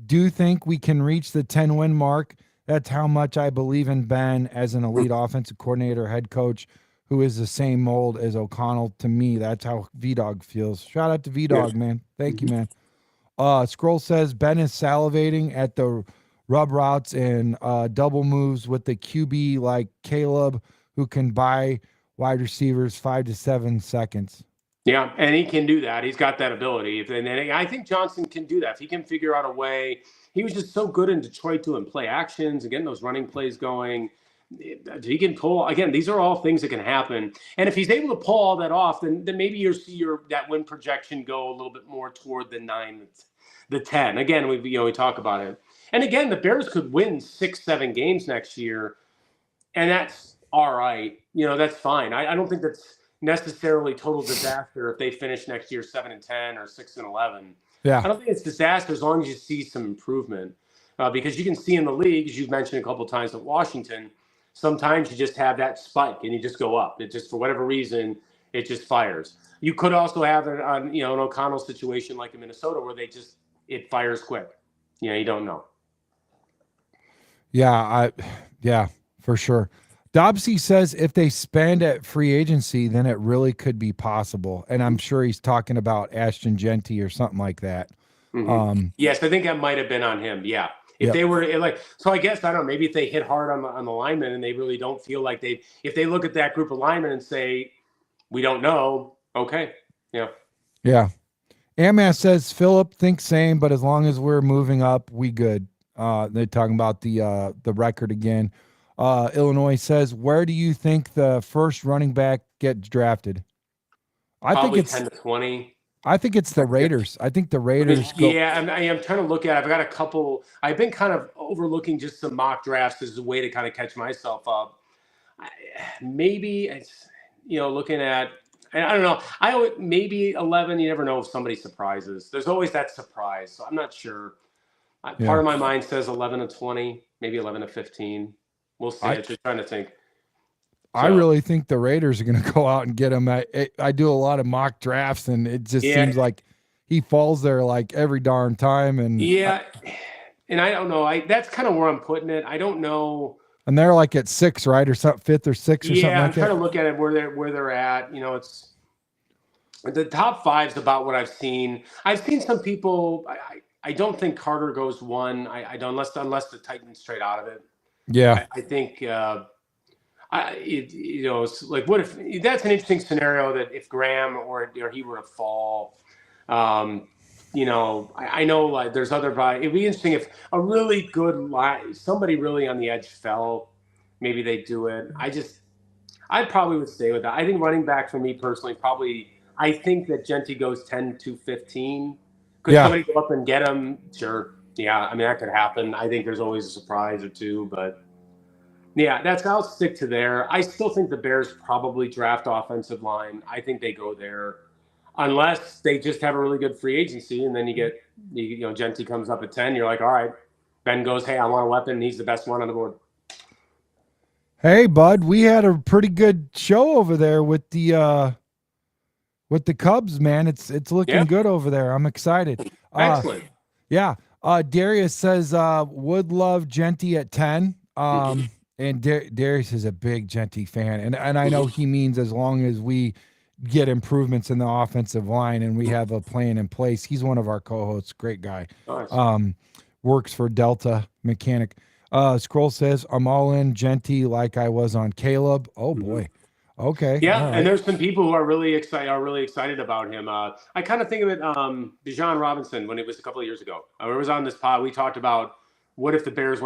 do think we can reach the 10-win mark. That's how much I believe in Ben as an elite offensive coordinator, head coach, who is the same mold as O'Connell. To me, that's how V-Dog feels. Shout out to V-Dog, man. Thank you, man. Scroll says, Ben is salivating at the rub routes and double moves with the QB like Caleb, who can buy wide receivers 5 to 7 seconds. Yeah, and he can do that. He's got that ability. And I think Johnson can do that. If he can figure out a way. He was just so good in Detroit doing play actions and getting those running plays going. He can pull. Again, these are all things that can happen. And if he's able to pull all that off, then maybe you'll see that win projection go a little bit more toward the 9, the 10. Again, we talk about it. And again, the Bears could win 6-7 games next year, and that's all right. That's fine. I don't think that's necessarily total disaster if they finish next year 7-10 or 6-11. Yeah, I don't think it's disaster as long as you see some improvement, because you can see in the league, as you've mentioned a couple of times at Washington, sometimes you just have that spike and you just go up. It just, for whatever reason, it just fires. You could also have an O'Connell situation like in Minnesota where it fires quick. You don't know. Yeah, for sure. Dobbsy says if they spend at free agency, then it really could be possible. And I'm sure he's talking about Ashton Genty or something like that. Mm-hmm. Yes, I think that might have been on him. Yeah. If they were so I guess, I don't know, maybe if they hit hard on the linemen and they really don't feel like if they look at that group of linemen and say, we don't know. Okay. Yeah. Yeah. Amas says Philip thinks same, but as long as we're moving up, we good. They're talking about the record again. Illinois says, where do you think the first running back gets drafted? I think it's 10 to 20. I think it's the Raiders. I think the Raiders. Yeah, I'm trying to look at it. I've got a couple. I've been kind of overlooking just some mock drafts as a way to kind of catch myself up. Maybe it's, looking at, I don't know. Maybe 11. You never know if somebody surprises. There's always that surprise. So I'm not sure. Part of my mind says 11 to 20, maybe 11 to 15. We'll see. I'm just trying to think. I really think the Raiders are going to go out and get him. I do a lot of mock drafts, and it just seems like he falls there like every darn time. And and I don't know. That's kind of where I'm putting it. I don't know. And they're like at 6, right, or something, 5th or 6th or something like that. I'm trying to look at it where they're at. The top five's about what I've seen. I've seen some people. I don't think Carter goes one. I don't unless the Titans trade out of it. Yeah. I think it's like what if that's an interesting scenario that if Graham or he were to fall. Um, I know like there's other. It'd be interesting if a really good somebody really on the edge fell. Maybe they do it. I probably would stay with that. I think running back for me personally, probably, I think that Genty goes 10 to 15. Could Yeah. somebody go up and get him? Sure. Yeah, I mean, that could happen. I think there's always a surprise or two, but yeah, I'll stick to there. I still think the Bears probably draft offensive line. I think they go there unless they just have a really good free agency and then Genty comes up at 10. You're like, all right. Ben goes, hey, I want a weapon. He's the best one on the board. Hey, bud, we had a pretty good show over there with the Cubs, man. It's looking good over there. I'm excited. Excellent. Yeah. Darius says would love Genty at 10. And Darius is a big Genty fan, and I know he means as long as we get improvements in the offensive line and we have a plan in place. He's one of our co-hosts. Great guy. Nice. Works for Delta Mechanic. Scroll says I'm all in Genty like I was on Caleb. Oh boy. Okay. Yeah, right. and there's some people who are really excited about him. I kind of think of it, Bijan Robinson, when it was a couple of years ago. It was on this pod. We talked about what if the Bears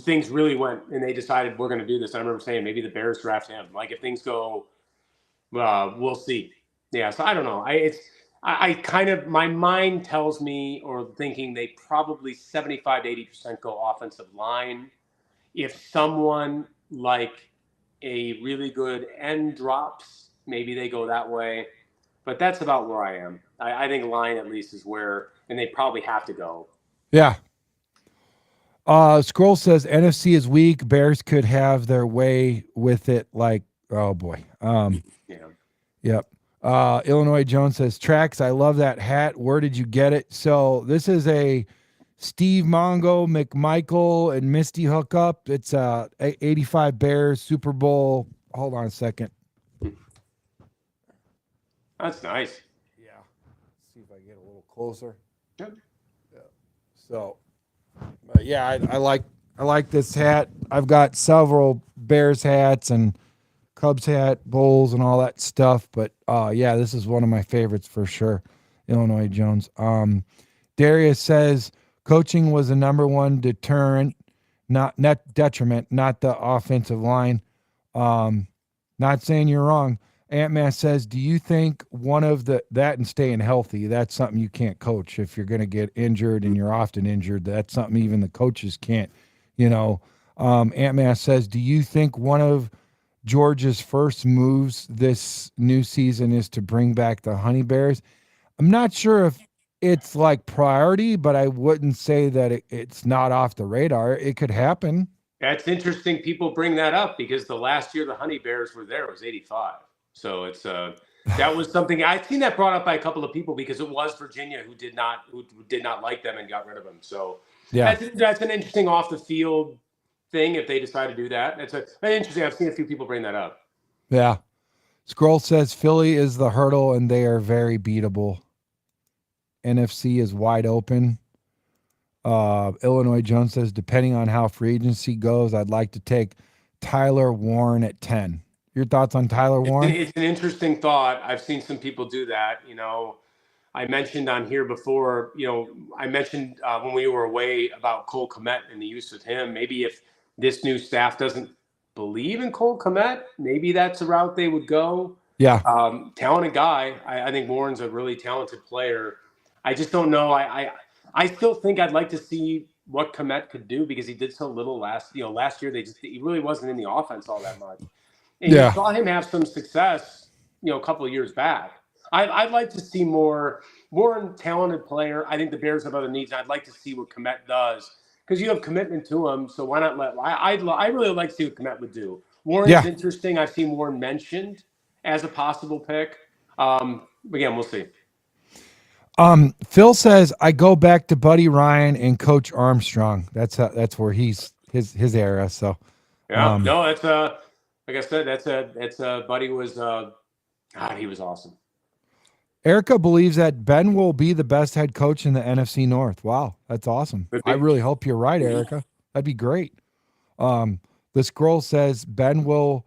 things really went, and they decided we're going to do this. I remember saying maybe the Bears draft him. Like if things go, we'll see. Yeah, so I don't know. I kind of, my mind tells me or thinking they probably 75 to 80% go offensive line. If someone like a really good end drops, maybe they go that way. But that's about where I am. I think line at least is where, and they probably have to go. Yeah. Scroll says NFC is weak. Bears could have their way with it. Like, oh boy. Yeah. Yep. Illinois Jones says tracks. I love that hat. Where did you get it? So this is a Steve Mongo, McMichael, and Misty hookup. It's 85 Bears Super Bowl. Hold on a second. That's nice. Yeah. Let's see if I get a little closer. Yep. Yeah. So, yeah, I like this hat. I've got several Bears hats and Cubs hat, Bulls, and all that stuff. But yeah, this is one of my favorites for sure. Illinois Jones. Darius says coaching was the number one deterrent, not net detriment, not the offensive line. Not saying you're wrong. Ant-Man says, do you think one of that and staying healthy, that's something you can't coach if you're going to get injured and you're often injured. That's something even the coaches can't, Ant-Man says, do you think one of Georgia's first moves this new season is to bring back the Honey Bears? I'm not sure if it's like priority, but I wouldn't say that it's not off the radar. It could happen. That's interesting. People bring that up because the last year the Honey Bears were there was 85. So it's that was something I've seen that brought up by a couple of people because it was Virginia who did not like them and got rid of them. So yeah, that's an interesting off the field thing if they decide to do that. That's interesting. I've seen a few people bring that up. Yeah. Scroll says Philly is the hurdle and they are very beatable. NFC is wide open. Illinois Jones says, depending on how free agency goes, I'd like to take Tyler Warren at 10. Your thoughts on Tyler Warren? It's an interesting thought. I've seen some people do that. I mentioned on here before, I mentioned when we were away about Cole Kmet and the use of him. Maybe if this new staff doesn't believe in Cole Kmet, maybe that's the route they would go. Yeah. Talented guy. I think Warren's a really talented player. I just don't know. I still think I'd like to see what Kmet could do because he did so little last year. He really wasn't in the offense all that much. And you saw him have some success, a couple of years back. I'd like to see more talented player. I think the Bears have other needs. I'd like to see what Kmet does because you have commitment to him. So why not I really like to see what Kmet would do. Warren's interesting. I've seen Warren mentioned as a possible pick. Again, we'll see. Phil says I go back to Buddy Ryan and Coach Armstrong. That's where he's his era. So yeah, no, that's like I said, that's Buddy was God, he was awesome. Erica believes that Ben will be the best head coach in the NFC North. Wow, that's awesome. Could I be. really hope you're right, Erica. That'd be great. The scroll says Ben will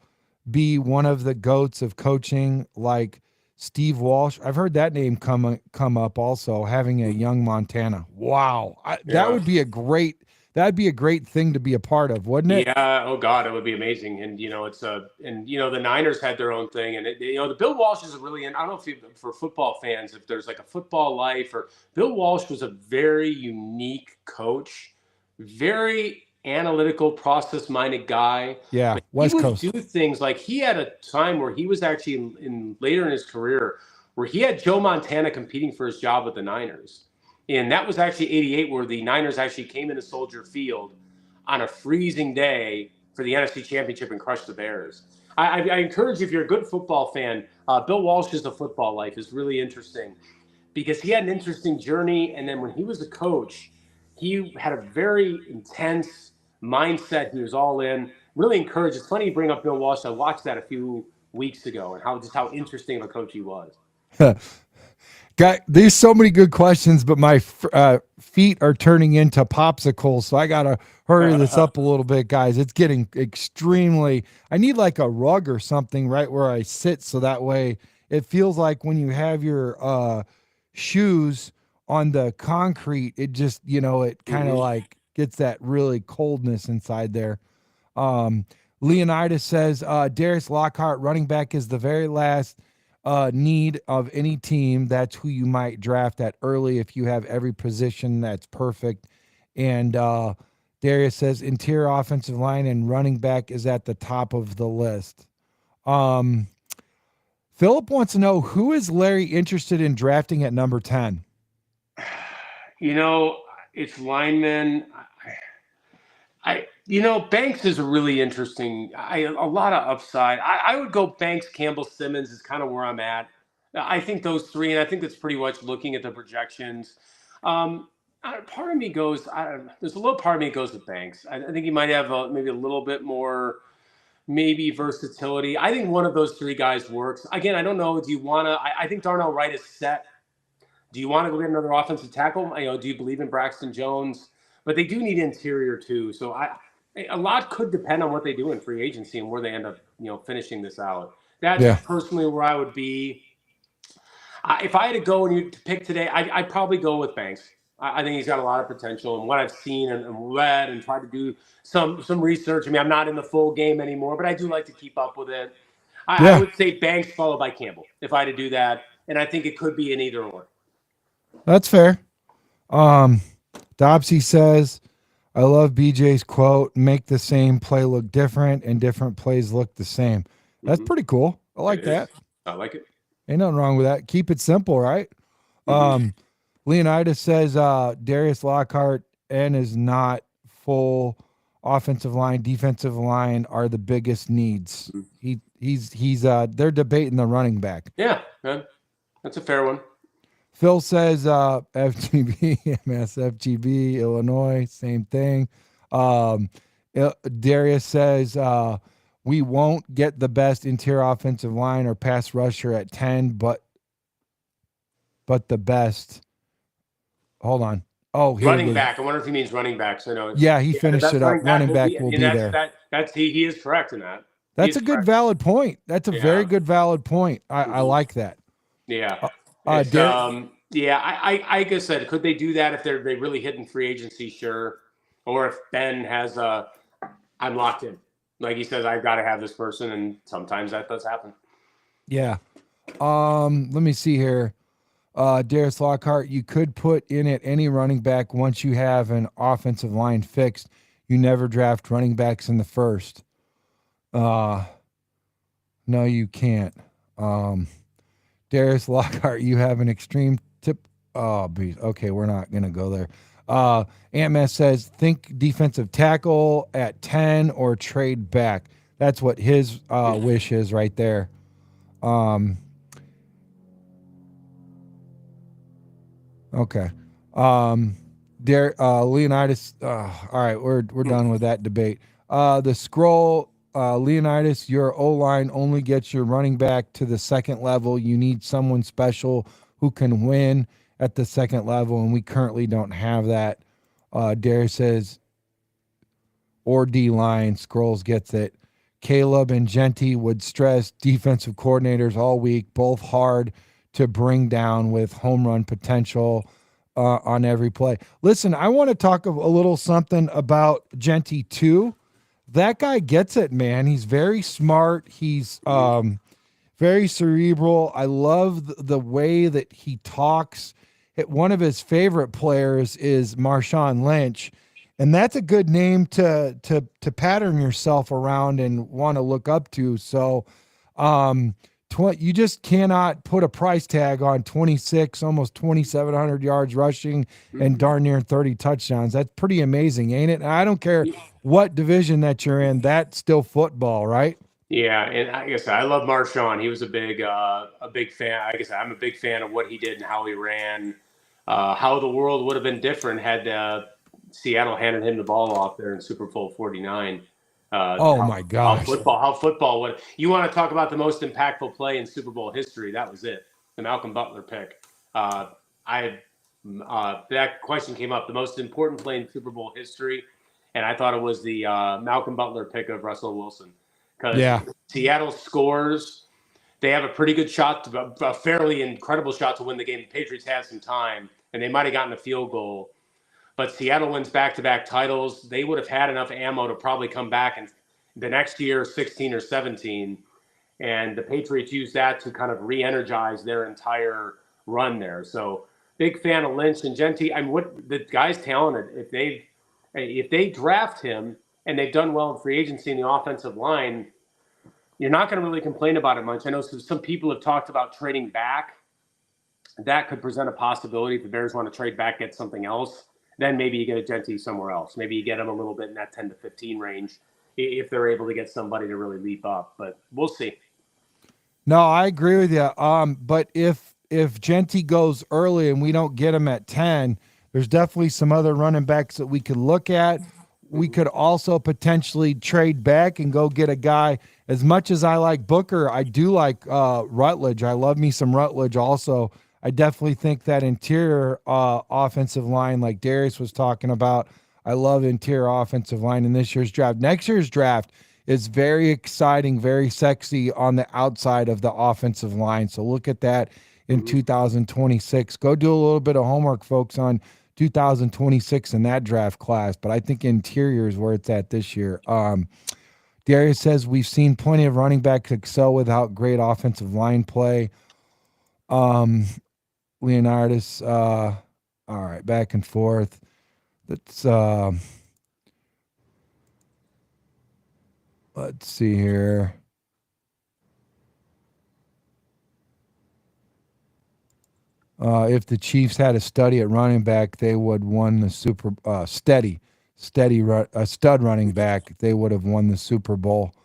be one of the goats of coaching, like Steve Walsh. I've heard that name come up also. Having a young Montana. Wow, that Yeah. would be a great. That'd be a great thing to be a part of, wouldn't it? Yeah. Oh God, it would be amazing. And the Niners had their own thing, and the Bill Walsh is a really. And I don't know if for football fans, if there's like a football life, or Bill Walsh was a very unique coach, very analytical, process-minded guy. Yeah, But he West would Coast. do things like he had a time where he was actually in later in his career where he had Joe Montana competing for his job with the Niners. And that was actually 88, where the Niners actually came into Soldier Field on a freezing day for the NFC Championship and crushed the Bears. I encourage you, if you're a good football fan, Bill Walsh's The Football Life is really interesting because he had an interesting journey. And then when he was a coach, he had a very intense mindset. He was all in. Really encouraged. It's funny you bring up Bill Walsh. I watched that a few weeks ago and how interesting of a coach he was. Guy, there's so many good questions, but my feet are turning into popsicles, so I gotta hurry this up a little bit, guys. It's getting extremely. I need like a rug or something right where I sit, so that way it feels like when you have your shoes on the concrete, it just it kind of like gets that really coldness inside there. Um, Leonidas says Darius Lockhart, running back, is the very last need of any team. That's who you might draft at early if you have every position that's perfect. And Darius says interior offensive line and running back is at the top of the list. Philip wants to know, who is Larry interested in drafting at number 10? It's linemen. Banks is a really interesting. A lot of upside. I would go Banks, Campbell, Simmons is kind of where I'm at. I think those three, and I think that's pretty much looking at the projections. Part of me goes. There's a little part of me that goes with Banks. I think he might have maybe a little bit more, maybe versatility. I think one of those three guys works. Again, I don't know. Do you want to? I think Darnell Wright is set. Do you want to go get another offensive tackle? Do you believe in Braxton Jones? But they do need interior too. So a lot could depend on what they do in free agency and where they end up, finishing this out. That's personally where I would be. If I had to go and you to pick today, I'd probably go with Banks. I think he's got a lot of potential, and what I've seen and read and tried to do some research. I mean, I'm not in the full game anymore, but I do like to keep up with it. I would say Banks followed by Campbell if I had to do that, and I think it could be an either or. That's fair. Dobsy says, I love BJ's quote, make the same play look different and different plays look the same. That's pretty cool. I like that. I like it. Ain't nothing wrong with that. Keep it simple, right? Leonidas says Darius Lockhart and is not full offensive line, defensive line are the biggest needs. He's they're debating the running back. Yeah, that's a fair one. Phil says FGB, MS, FGB, Illinois, same thing. Darius says we won't get the best interior offensive line or pass rusher at 10, but the best. Hold on. Oh, running back. I wonder if he means running backs. I know. Yeah, he finished it up. Running back will be there. He is correct in that. That's a good valid point. That's a very good valid point. I like that. Yeah. Like I said, could they do that if they really hit in free agency? Sure. Or if Ben has I'm locked in. Like he says, I've got to have this person, and sometimes that does happen. Yeah. Let me see here. Darius Lockhart, you could put in at any running back once you have an offensive line fixed. You never draft running backs in the first. No, you can't. Darius Lockhart, you have an extreme tip. Oh, okay, we're not going to go there. Ant-Man says, think defensive tackle at 10 or trade back. That's what his wish is right there. Okay. Leonidas. All right, we're done with that debate. The scroll, Leonidas, your O-line only gets your running back to the second level. You need someone special who can win at the second level, and we currently don't have that. Darius says, or D-line, Scrolls gets it. Caleb and Genty would stress defensive coordinators all week, both hard to bring down with home run potential on every play. Listen, I want to talk a little something about Genty too. That guy gets it, man. He's very smart. He's very cerebral. I love the way that he talks. One of his favorite players is Marshawn Lynch, and that's a good name to pattern yourself around and want to look up to. So you just cannot put a price tag on 26, almost 2,700 yards rushing and darn near 30 touchdowns. That's pretty amazing, ain't it? And I don't care what division that you're in, that's still football, right? Yeah, and I guess I love Marshawn. He was a big fan. I guess I'm a big fan of what he did and how he ran. How the world would have been different had Seattle handed him the ball off there in Super Bowl 49. My gosh! How football would. You want to talk about the most impactful play in Super Bowl history? That was it. The Malcolm Butler pick. That question came up. The most important play in Super Bowl history, and I thought it was the Malcolm Butler pick of Russell Wilson. Because Seattle scores, they have a pretty good shot, a fairly incredible shot to win the game. The Patriots had some time, and they might have gotten a field goal. But Seattle wins back-to-back titles. They would have had enough ammo to probably come back in the next year, 16 or 17. And the Patriots used that to kind of re-energize their entire run there. So big fan of Lynch and Genty. I mean, what the guy's talented. If they draft him and they've done well in free agency in the offensive line, you're not going to really complain about it much. I know some people have talked about trading back. That could present a possibility if the Bears want to trade back, get something else. Then maybe you get a Genty somewhere else. Maybe you get him a little bit in that 10 to 15 range if they're able to get somebody to really leap up. But we'll see. No, I agree with you. But if Genty goes early and we don't get him at 10, there's definitely some other running backs that we could look at. We could also potentially trade back and go get a guy. As much as I like Booker, I do like Rutledge. I love me some Rutledge also. I definitely think that interior offensive line, like Darius was talking about, I love interior offensive line in this year's draft. Next year's draft is very exciting, very sexy on the outside of the offensive line. So look at that in 2026. Go do a little bit of homework, folks, on 2026 in that draft class. But I think interior is where it's at this year. Darius says we've seen plenty of running backs excel without great offensive line play. Leonardus, all right, back and forth. Let's see here. If the Chiefs had a study at running back, they would won the stud running back. They would have won the Super Bowl.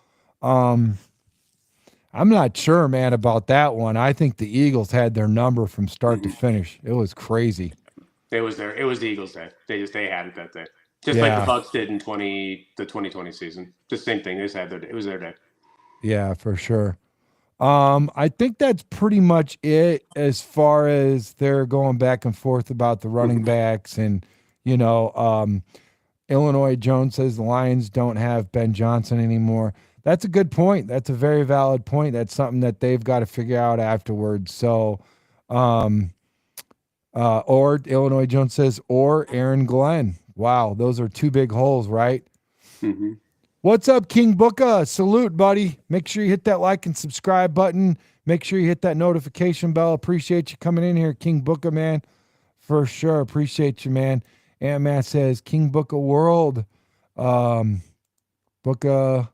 I'm not sure, man, about that one. I think the Eagles had their number from start to finish. It was crazy. It was the Eagles' day. They had it that day. Just like the Bucks did in the 2020 season. Just same thing. They just had it was their day. Yeah, for sure. I think that's pretty much it as far as they're going back and forth about the running backs. And, Illinois Jones says the Lions don't have Ben Johnson anymore. That's a good point. That's a very valid point. That's something that they've got to figure out afterwards. So, or Illinois Jones says, or Aaron Glenn. Wow, those are two big holes, right? Mm-hmm. What's up, King Booka? Salute, buddy. Make sure you hit that like and subscribe button. Make sure you hit that notification bell. Appreciate you coming in here, King Booka, man. For sure. Appreciate you, man. And Matt says, King Booka World. Booka.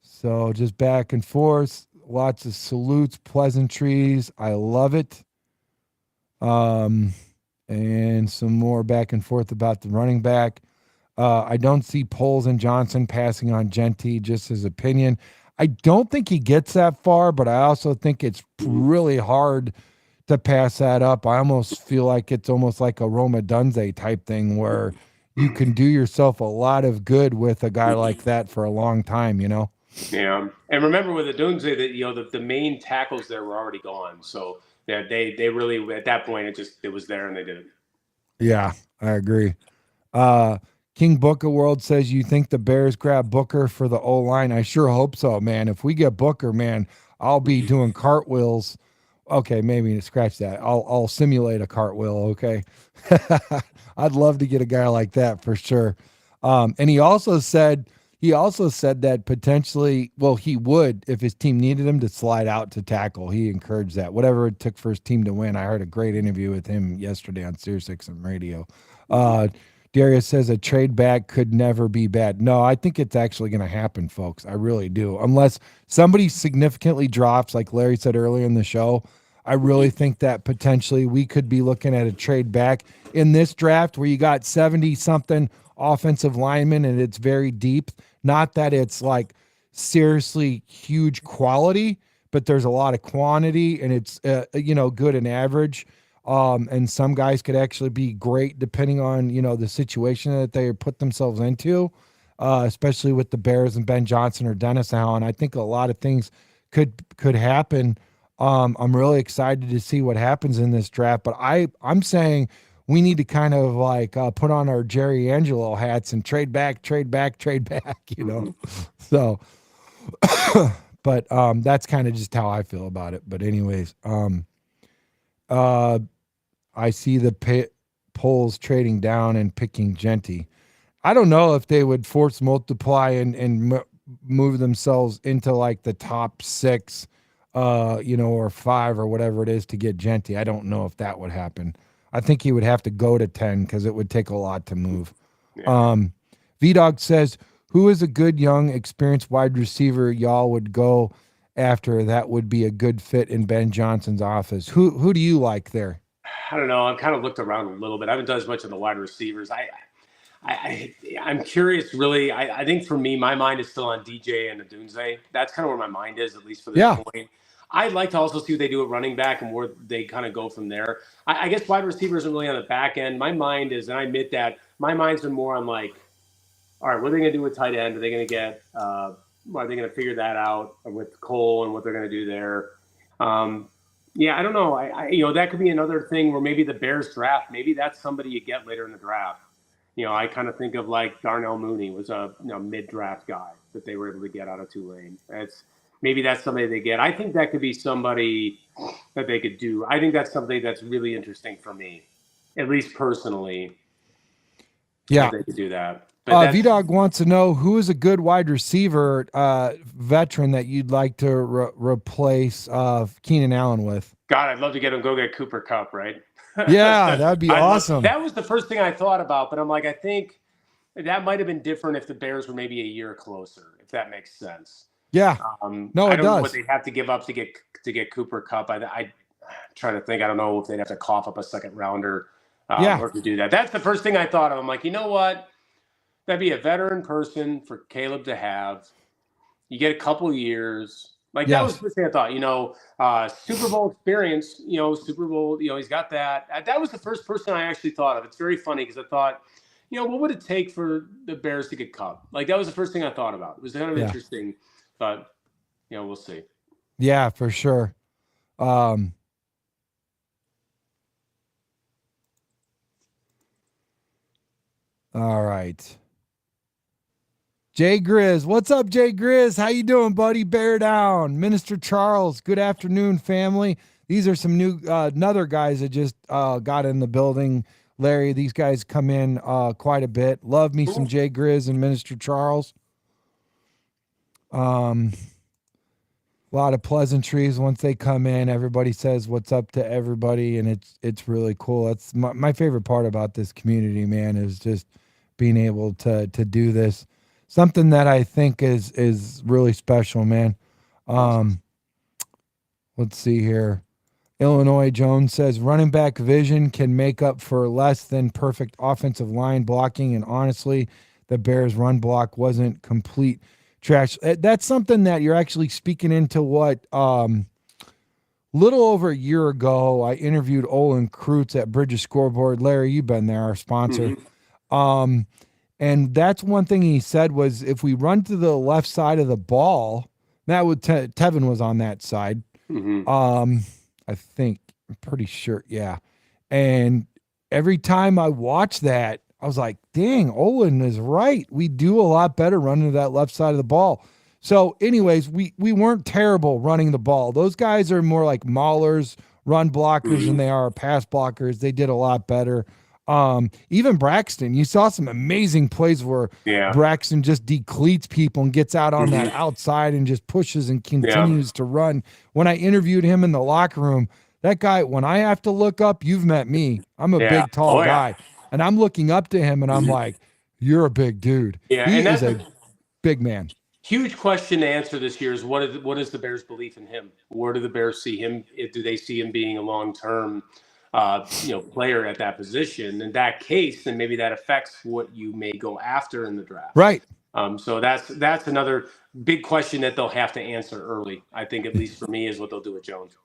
So just back and forth. Lots of salutes, pleasantries. I love it. And some more back and forth about the running back. I don't see Poles and Johnson passing on Genty, just his opinion. I don't think he gets that far, but I also think it's really hard to pass that up. I almost feel like it's almost like a Roma Dunze type thing where you can do yourself a lot of good with a guy like that for a long time, Yeah, and remember with the Dunze that the main tackles there were already gone, so yeah, they really at that point it was there and they did it. Yeah, I agree. Uh, King Booker World says, you think the Bears grab Booker for the O line? I sure hope so, man. If we get Booker, man, I'll be doing cartwheels. Okay, maybe scratch that. I'll simulate a cartwheel. Okay, I'd love to get a guy like that for sure. And he also said that potentially, well, he would if his team needed him to slide out to tackle. He encouraged that. Whatever it took for his team to win. I heard a great interview with him yesterday on SiriusXM Radio. Darius says a trade back could never be bad. No, I think it's actually going to happen, folks. I really do. Unless somebody significantly drops, like Larry said earlier in the show, I really think that potentially we could be looking at a trade back in this draft where you got 70-something offensive linemen and it's very deep. Not that it's like seriously huge quality, but there's a lot of quantity and it's, good and average. And some guys could actually be great depending on, the situation that they put themselves into, especially with the Bears and Ben Johnson or Dennis Allen. I think a lot of things could happen. I'm really excited to see what happens in this draft, but I'm saying we need to kind of like put on our Jerry Angelo hats and trade back, So, but that's kind of just how I feel about it. But anyways, I see the polls trading down and picking Genty. I don't know if they would force multiply and move themselves into like the top 6, or 5 or whatever it is to get Genty. I don't know if that would happen. I think he would have to go to 10 because it would take a lot to move. Yeah. V-Dog says, who is a good young experienced wide receiver y'all would go after that would be a good fit in Ben Johnson's office? Who do you like there? I don't know. I've kind of looked around a little bit. I haven't done as much of the wide receivers. I'm curious, really. I think for me, my mind is still on DJ and Adunze. That's kind of where my mind is, at least for this point. I'd like to also see what they do at running back and where they kind of go from there. I guess wide receivers are really on the back end. My mind is, and I admit that, my mind's been more on like, all right, what are they going to do with tight end? Are they going to get are they going to figure that out with Cole and what they're going to do there? Yeah, I don't know. That could be another thing where maybe the Bears draft, maybe that's somebody you get later in the draft. I kind of think of like Darnell Mooney was a mid-draft guy that they were able to get out of Tulane. Maybe that's somebody they get. I think that could be somebody that they could do. I think that's something that's really interesting for me, at least personally. Yeah, they could do that. V-Dog wants to know who is a good wide receiver veteran that you'd like to replace Keenan Allen with. God, I'd love to go get Cooper Kupp, right? Yeah, that'd be awesome. That was the first thing I thought about, but I'm like, I think that might have been different if the Bears were maybe a year closer, if that makes sense. Yeah. No, I it don't does. know what they'd have to give up to get Cooper Kupp. I'm trying to think. I don't know if they'd have to cough up a second rounder or to do that. That's the first thing I thought of. I'm like, you know what? That'd be a veteran person for Caleb to have. You get a couple years. That was the first thing I thought. Super Bowl experience. Super Bowl. He's got that. That was the first person I actually thought of. It's very funny because I thought, what would it take for the Bears to get Kupp? That was the first thing I thought about. It was kind of interesting, but we'll see. Yeah, for sure. All right. Jay Grizz. What's up, Jay Grizz? How you doing, buddy? Bear down. Minister Charles. Good afternoon, family. These are some new another guys that just got in the building. Larry, these guys come in quite a bit. Love me some Jay Grizz and Minister Charles. A lot of pleasantries once they come in. Everybody says what's up to everybody, and it's really cool. That's my favorite part about this community, man, is just being able to do this. Something that I think is really special, man. Let's see here. Illinois Jones says running back vision can make up for less than perfect offensive line blocking, and honestly, the Bears' run block wasn't complete trash. That's something that you're actually speaking into what little over a year ago, I interviewed Olin Kreutz at Bridges Scoreboard. Larry, you've been there, our sponsor. Mm-hmm. And that's one thing he said was if we run to the left side of the ball, that would Tevin was on that side. Mm-hmm. I think I'm pretty sure, yeah. And every time I watch that, I was like, dang, Olin is right. We do a lot better running to that left side of the ball. So, anyways, we weren't terrible running the ball. Those guys are more like maulers, run blockers than they are pass blockers. They did a lot better. Even Braxton, you saw some amazing plays where Yeah. Braxton just decleats people and gets out on that outside and just pushes and continues to run. When I interviewed him in the locker room, that guy, when I have to look up, you've met me. I'm a big, tall guy. And I'm looking up to him and I'm like, you're a big dude. Yeah, He and is that's a big man. huge question to answer this year is what is the Bears' belief in him? Where do the Bears see him? Do they see him being a long-term player at that position? In that case, then maybe that affects what you may go after in the draft. Right. So that's another big question that they'll have to answer early. I think, at least for me, is what they'll do with Jones.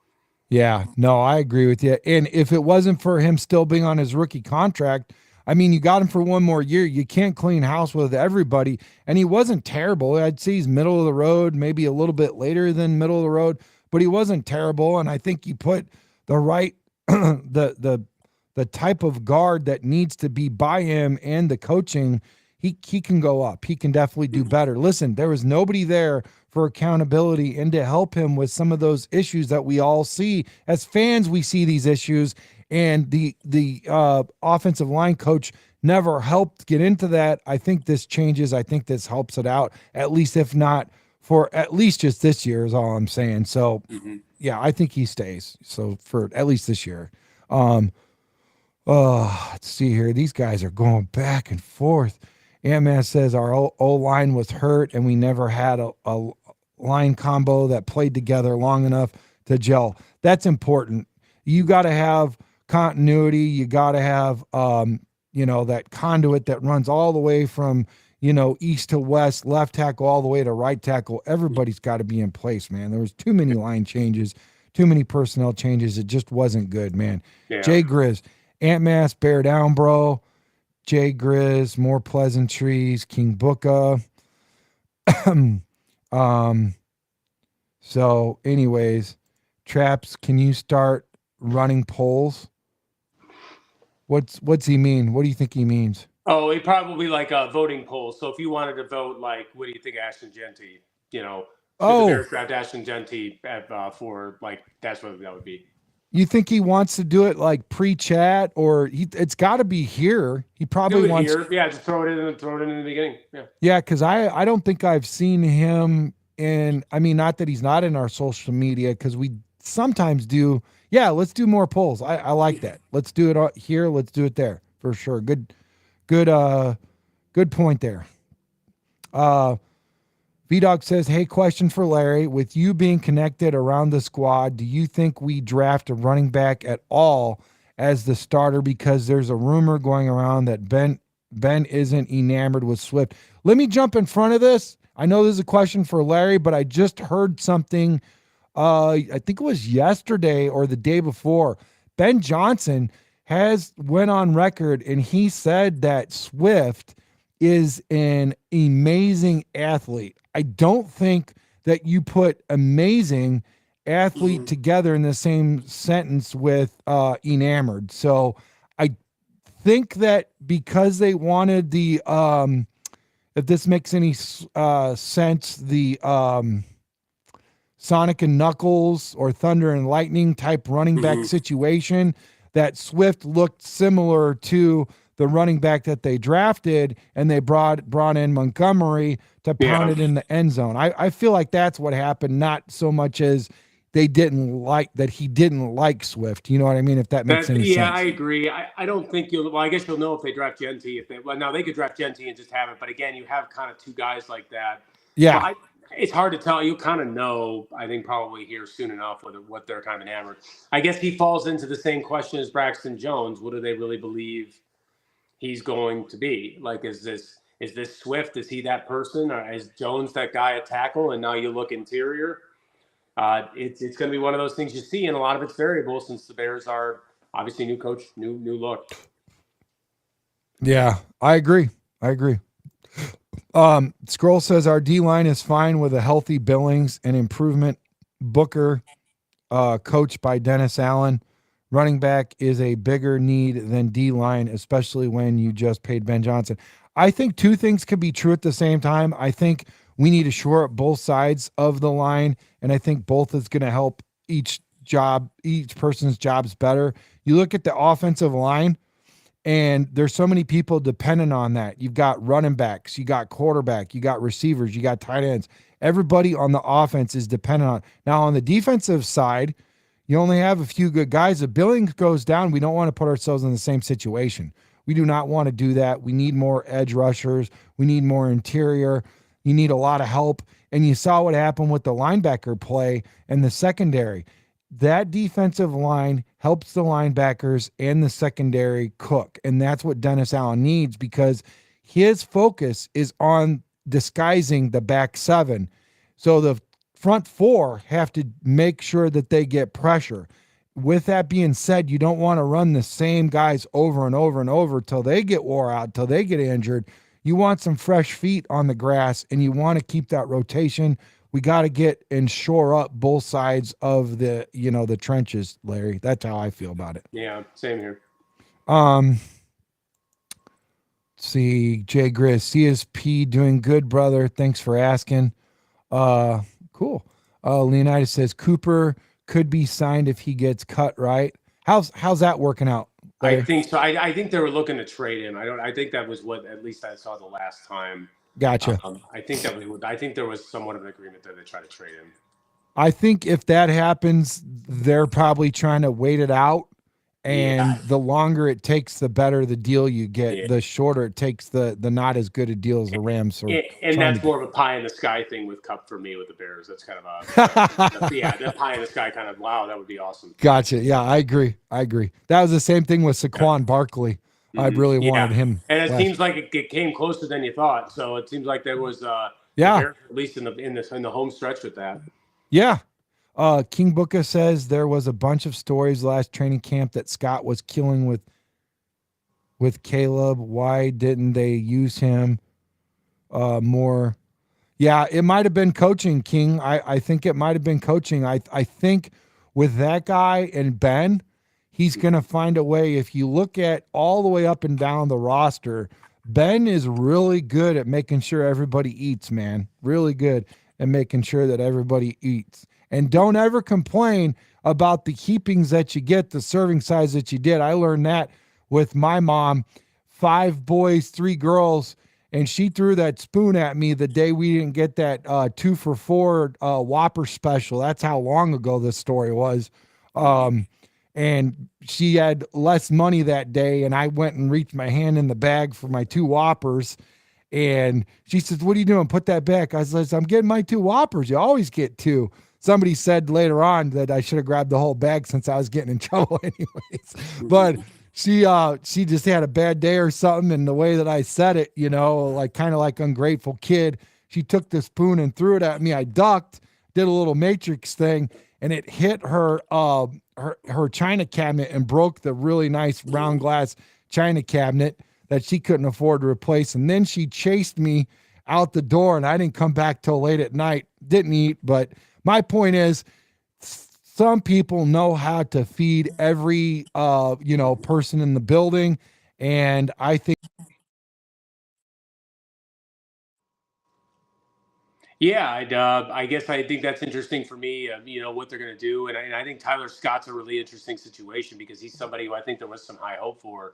Yeah, no, I agree with you. And if it wasn't for him still being on his rookie contract, I mean, you got him for one more year. You can't clean house with everybody. And he wasn't terrible. I'd say he's middle of the road, maybe a little bit later than middle of the road, but he wasn't terrible. And I think you put the right the type of guard that needs to be by him and the coaching, he can go up. He can definitely do better. Listen, there was nobody there for accountability and to help him with some of those issues that we all see. As fans, we see these issues, and the offensive line coach never helped get into that. I think this changes. I think this helps it out, at least if not for at least just this year is all I'm saying. So, yeah, I think he stays. So for at least this year. Let's see here. These guys are going back and forth. Ant-Man says our O-line was hurt and we never had a line combo that played together long enough to gel. That's important. You got to have continuity. You got to have, that conduit that runs all the way from, east to west, left tackle all the way to right tackle. Everybody's got to be in place, man. There was too many line changes, too many personnel changes. It just wasn't good, man. Yeah. Jay Grizz, Ant-Mass, bear down, bro. Jay Grizz, more pleasantries, King Booka. So anyways, Traps, can you start running polls? What's he mean? What do you think he means? Oh, it probably like a voting poll. So if you wanted to vote, like, what do you think Ashton Genty, the Bears draft Ashton Genty for, like, that's what that would be. You think he wants to do it like pre-chat, or it's got to be here? He probably wants here. Yeah, just throw it in the beginning. Yeah, because I don't think I've seen him in. I mean, not that he's not in our social media, because we sometimes do. Yeah, let's do more polls. I like that. Let's do it here. Let's do it there for sure. Good point there. V-Dog says, hey, question for Larry. With you being connected around the squad, do you think we draft a running back at all as the starter? Because there's a rumor going around that Ben isn't enamored with Swift. Let me jump in front of this. I know this is a question for Larry, but I just heard something, I think it was yesterday or the day before. Ben Johnson went on record, and he said that Swift is an amazing athlete. I don't think that you put amazing athlete together in the same sentence with enamored. So I think that because they wanted the if this makes any sense, the Sonic and Knuckles or Thunder and Lightning type running back situation, that Swift looked similar to the running back that they drafted, and they brought in Montgomery to pound it in the end zone. I feel like that's what happened, not so much as he didn't like Swift. You know what I mean? If that makes any sense. Yeah, I agree. I don't think I guess you'll know if they draft Genty. Now they could draft Genty and just have it, but again, you have kind of two guys like that. Yeah. So it's hard to tell. You kind of know, I think, probably here soon enough what they're kind of enamored. I guess he falls into the same question as Braxton Jones. What do they really believe he's going to be? Like, is this Swift? Is he that person? Or is Jones that guy at tackle? And now you look interior. It's going to be one of those things you see, and a lot of it's variable since the Bears are obviously new coach, new look. Yeah, I agree. I agree. Scroll says our D line is fine with a healthy Billings and improvement. Booker, coached by Dennis Allen. Running back is a bigger need than D line, especially when you just paid Ben Johnson. I think two things can be true at the same time. I think we need to shore up both sides of the line, and I think both is going to help each person's jobs better. You look at the offensive line, and there's so many people dependent on that. You've got running backs, you got quarterback, you got receivers, you got tight ends. Everybody on the offense is dependent on. Now on the defensive side, you only have a few good guys. If Billings goes down, we don't want to put ourselves in the same situation. We do not want to do that. We need more edge rushers. We need more interior. You need a lot of help. And you saw what happened with the linebacker play and the secondary. That defensive line helps the linebackers and the secondary cook. And that's what Dennis Allen needs, because his focus is on disguising the back seven. So the front four have to make sure that they get pressure. With that being said, you don't want to run the same guys over and over and over till they get wore out, till they get injured. You want some fresh feet on the grass, and you want to keep that rotation. We got to get and shore up both sides of the trenches, Larry. That's how I feel about it. Yeah, same here. See, Jay Grizz, CSP doing good, brother. Thanks for asking. Cool. Leonidas says Cooper could be signed if he gets cut, right? How's that working out, Larry? I think so. I think they were looking to trade him. I think that was what at least I saw the last time. Gotcha. I think there was somewhat of an agreement that they try to trade him. I think if that happens, they're probably trying to wait it out. And the longer it takes, the better the deal you get. Yeah. The shorter it takes, the not as good a deal as the Rams. And that's more of a pie in the sky thing with Cup for me with the Bears. That's kind of the pie in the sky kind of, wow, that would be awesome. Gotcha. Yeah, I agree. That was the same thing with Saquon Barkley. Mm-hmm. I really wanted him. And it seems like it came closer than you thought. So it seems like there was at least in the home stretch with that. Yeah. King Booker says there was a bunch of stories last training camp that Scott was killing with Caleb. Why didn't they use him more? Yeah, it might have been coaching, King. I think it might have been coaching. I think with that guy and Ben, he's going to find a way. If you look at all the way up and down the roster, Ben is really good at making sure everybody eats, man. Really good at making sure that everybody eats. And don't ever complain about the heapings that you get, the serving size that you did. I learned that with my mom, 5 boys, 3 girls, and she threw that spoon at me the day we didn't get that 2 for $4 Whopper special. That's how long ago this story was. And she had less money that day, and I went and reached my hand in the bag for my 2 Whoppers. And she says, "What are you doing? Put that back." I said, "I'm getting my 2 Whoppers. You always get 2. Somebody said later on that I should have grabbed the whole bag since I was getting in trouble anyways. But she just had a bad day or something, and the way that I said it, like kind of like ungrateful kid, she took the spoon and threw it at me. I ducked, did a little matrix thing, and it hit her china cabinet and broke the really nice round glass china cabinet that she couldn't afford to replace. And then she chased me out the door, and I didn't come back till late at night. Didn't eat, but my point is, some people know how to feed every, person in the building, and I think. Yeah, I guess I think that's interesting for me. What they're going to do, and I think Tyler Scott's a really interesting situation because he's somebody who I think there was some high hope for,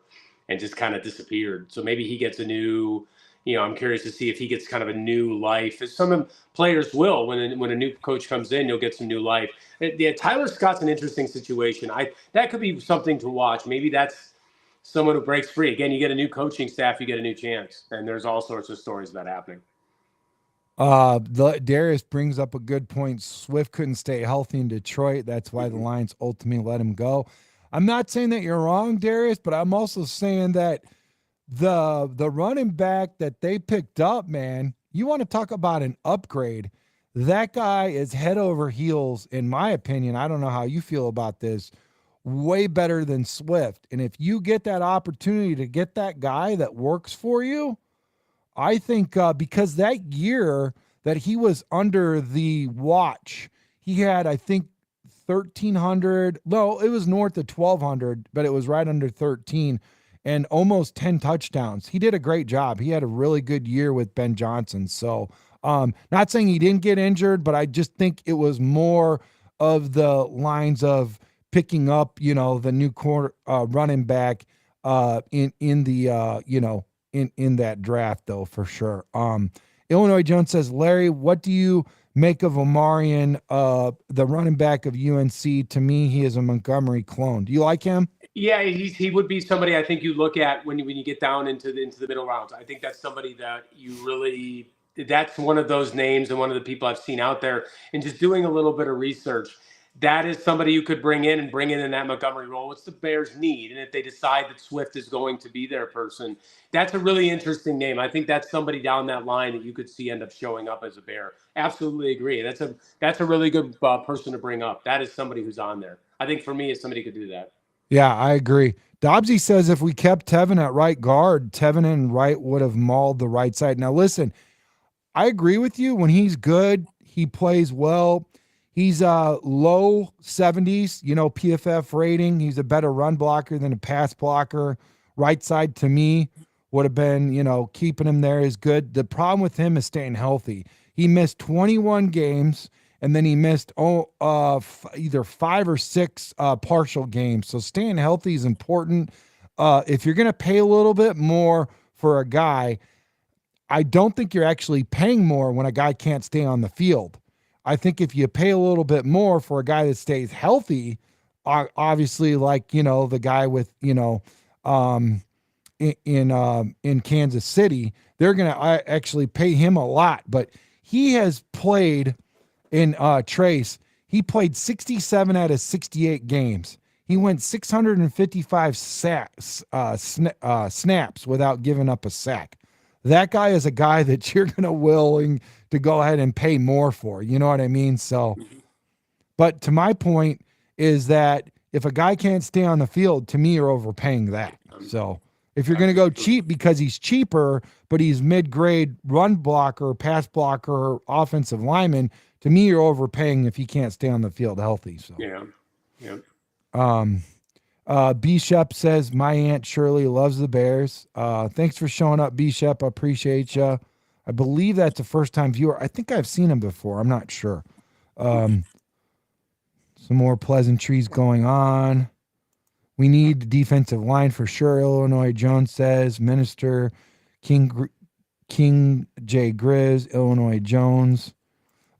and just kind of disappeared. So maybe he gets a new. I'm curious to see if he gets kind of a new life. As some players will, when a new coach comes in, you'll get some new life. Yeah, Tyler Scott's an interesting situation. That could be something to watch. Maybe that's someone who breaks free. Again, you get a new coaching staff, you get a new chance, and there's all sorts of stories of that happening. Darius brings up a good point. Swift couldn't stay healthy in Detroit. That's why the Lions ultimately let him go. I'm not saying that you're wrong, Darius, but I'm also saying that the running back that they picked up, man, you want to talk about an upgrade. That guy is head over heels, in my opinion. I don't know how you feel about this. Way better than Swift. And if you get that opportunity to get that guy that works for you, I think because that year that he was under the watch, he had, I think, 1,300. No, it was north of 1,200, but it was right under 13 and almost 10 touchdowns. He did a great job. He had a really good year with Ben Johnson. So, not saying he didn't get injured, but I just think it was more of the lines of picking up, the new quarter running back in the in that draft, though, for sure. Illinois Jones says, Larry, what do you make of Omarion, the running back of UNC? To me, he is a Montgomery clone. Do you like him? Yeah, he would be somebody I think you look at when you get down into the middle rounds. I think that's somebody that you really, that's one of those names and one of the people I've seen out there. And just doing a little bit of research, that is somebody you could bring in that Montgomery role. What's the Bears need? And if they decide that Swift is going to be their person, that's a really interesting name. I think that's somebody down that line that you could see end up showing up as a Bear. Absolutely agree. That's a really good person to bring up. That is somebody who's on there. I think for me, if somebody could do that. Yeah, I agree. Dobbsy says if we kept Tevin at right guard, Tevin and Wright would have mauled the right side. Now, listen, I agree with you. When he's good, he plays well. He's low 70s, PFF rating. He's a better run blocker than a pass blocker. Right side, to me, would have been, keeping him there is good. The problem with him is staying healthy. He missed 21 games. And then he missed either 5 or 6 partial games. So staying healthy is important. If you're going to pay a little bit more for a guy, I don't think you're actually paying more when a guy can't stay on the field. I think if you pay a little bit more for a guy that stays healthy, obviously like, the guy with, in Kansas City, they're going to actually pay him a lot. But he has played – in Trace, he played 67 out of 68 games. He went 655 snaps without giving up a sack. That guy is a guy that you're going to willing to go ahead and pay more for. You know what I mean? So, but to my point is that if a guy can't stay on the field, to me, you're overpaying that. So if you're going to go cheap because he's cheaper, but he's mid-grade run blocker, pass blocker, offensive lineman, to me, you're overpaying if he can't stay on the field healthy. So B Shep says my Aunt Shirley loves the Bears. Thanks for showing up, B Shep. I appreciate you. I believe that's a first-time viewer. I think I've seen him before. I'm not sure. Some more pleasantries going on. We need the defensive line for sure. Illinois Jones says Minister King J Grizz, Illinois Jones.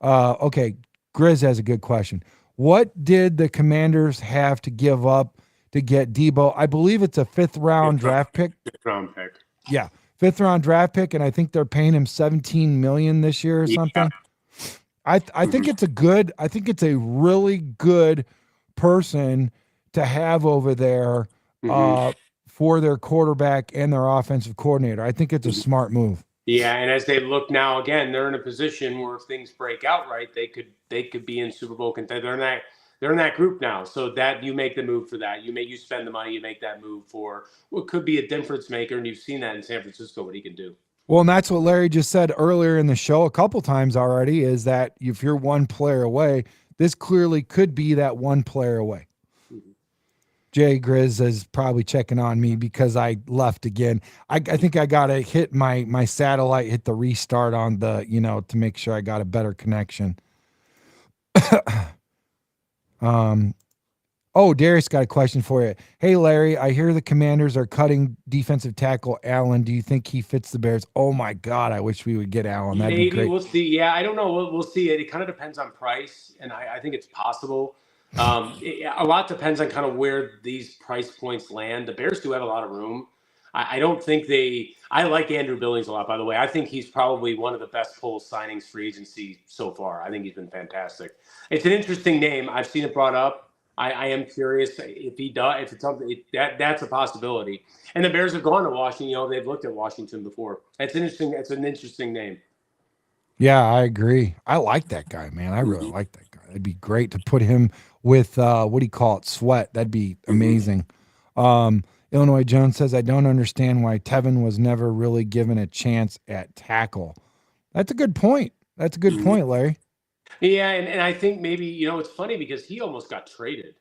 Okay, Grizz has a good question. What did the Commanders have to give up to get Debo? I believe it's a fifth-round draft pick. Fifth-round pick. Yeah, fifth-round draft pick, and I think they're paying him $17 million this year or something. I think it's a really good person to have over there for their quarterback and their offensive coordinator. I think it's a smart move. Yeah, and as they look now, again, they're in a position where if things break out right, they could be in Super Bowl contender. They're in that group now, so that you make the move for that. You spend the money, you make that move for what could be a difference maker, and you've seen that in San Francisco what he can do. Well, and that's what Larry just said earlier in the show a couple times already, is that if you're one player away, this clearly could be that one player away. Jay Grizz is probably checking on me because I left again. I think I got to hit my satellite, hit the restart on the, to make sure I got a better connection. Darius got a question for you. Hey, Larry, I hear the Commanders are cutting defensive tackle Allen. Do you think he fits the Bears? Oh, my God, I wish we would get Allen. That'd be great. We'll see. Yeah, I don't know. We'll see. It kind of depends on price, and I think it's possible. A lot depends on kind of where these price points land. The Bears do have a lot of room. I don't think I like Andrew Billings a lot, by the way. I think he's probably one of the best pull signings free agency so far. I think he's been fantastic. It's an interesting name. I've seen it brought up. I am curious if he does, if it's something that's a possibility. And the Bears have gone to Washington. They've looked at Washington before. It's an interesting name. Yeah, I agree. I like that guy, man. I really like that guy. It'd be great to put him with what do you call it? Sweat. That'd be amazing. Illinois Jones says, I don't understand why Tevin was never really given a chance at tackle. That's a good point. That's a good point, Larry. Yeah, and I think maybe, it's funny because he almost got traded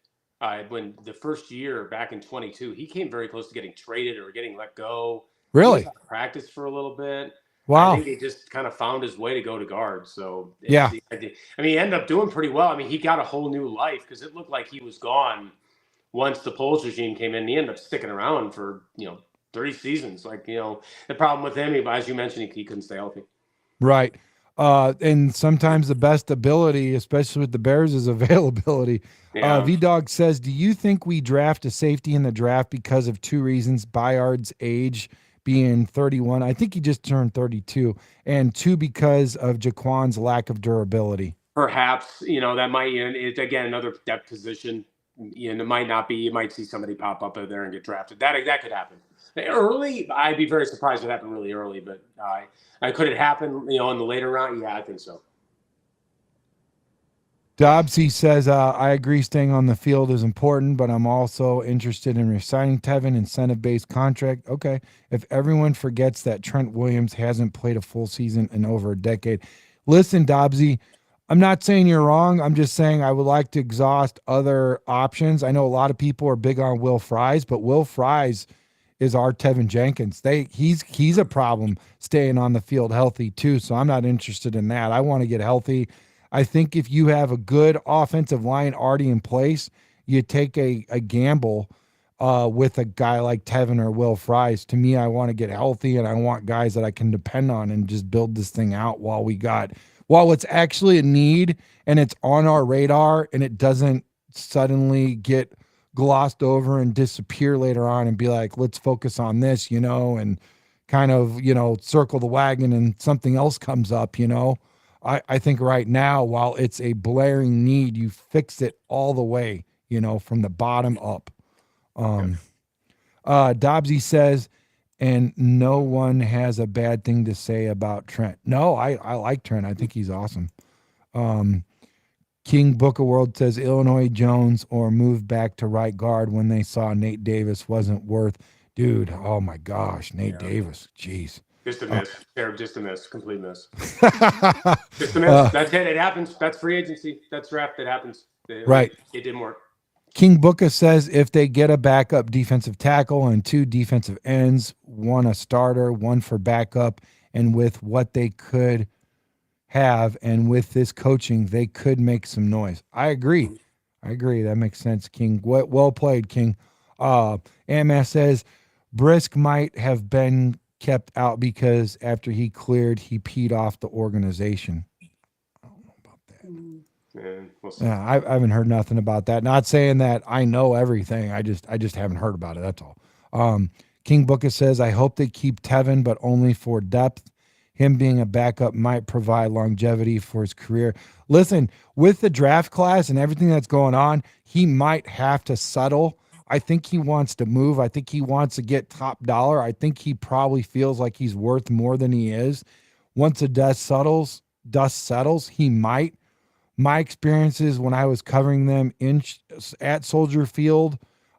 when the first year back in 22. He came very close to getting traded or getting let go. He was Really? out of practice for a little bit. I Wow. think he just kind of found his way to go to guard. So, Yeah. he ended up doing pretty well. I mean, he got a whole new life because it looked like he was gone once the Poles regime came in. He ended up sticking around for, 3 seasons. Like, the problem with him, as you mentioned, he couldn't stay healthy. Right. And sometimes the best ability, especially with the Bears, is availability. Yeah. V-Dog says, do you think we draft a safety in the draft because of 2 reasons? Bayard's age being 31. I think he just turned 32. And 2, because of Jaquan's lack of durability. Perhaps, that might, it's again another depth position. It might not be. You might see somebody pop up there and get drafted. That could happen early. I'd be very surprised if it happened really early, but could it happen? In the later round? Yeah, I think so. Dobbsy says, I agree staying on the field is important, but I'm also interested in resigning Tevin, incentive-based contract. Okay. If everyone forgets that Trent Williams hasn't played a full season in over a decade. Listen, Dobbsy, I'm not saying you're wrong. I'm just saying I would like to exhaust other options. I know a lot of people are big on Will Fries, but Will Fries is our Tevin Jenkins. He's a problem staying on the field healthy too, so I'm not interested in that. I want to get healthy. I think if you have a good offensive line already in place, you take a gamble with a guy like Tevin or Will Fries. To me, I want to get healthy, and I want guys that I can depend on and just build this thing out while it's actually a need and it's on our radar and it doesn't suddenly get glossed over and disappear later on and be like, let's focus on this, and kind of, circle the wagon and something else comes up, I think right now, while it's a blaring need, you fix it all the way, from the bottom up. Dobbsy says, and no one has a bad thing to say about Trent. No, I like Trent. I think he's awesome. King Book of World says Illinois Jones or move back to right guard when they saw Nate Davis wasn't worth. Dude, oh my gosh, Nate Davis. Jeez. Just a miss. Just a miss. Complete miss. Just a miss. That's it. It happens. That's free agency. That's draft. It happens. Right. It didn't work. King Booker says if they get a backup defensive tackle and 2 defensive ends, 1 a starter, 1 for backup, and with what they could have and with this coaching, they could make some noise. I agree. That makes sense, King. Well played, King. AMS says Brisk might have been kept out because after he cleared, he peed off the organization. I don't know about that. Yeah, I haven't heard nothing about that. Not saying that I know everything. I just haven't heard about it. That's all. King Booker says, I hope they keep Tevin, but only for depth. Him being a backup might provide longevity for his career. Listen, with the draft class and everything that's going on, he might have to settle. I think he wants to move. I think he wants to get top dollar. I think he probably feels like he's worth more than he is. Once the dust settles, he might. My experiences when I was covering them at Soldier Field,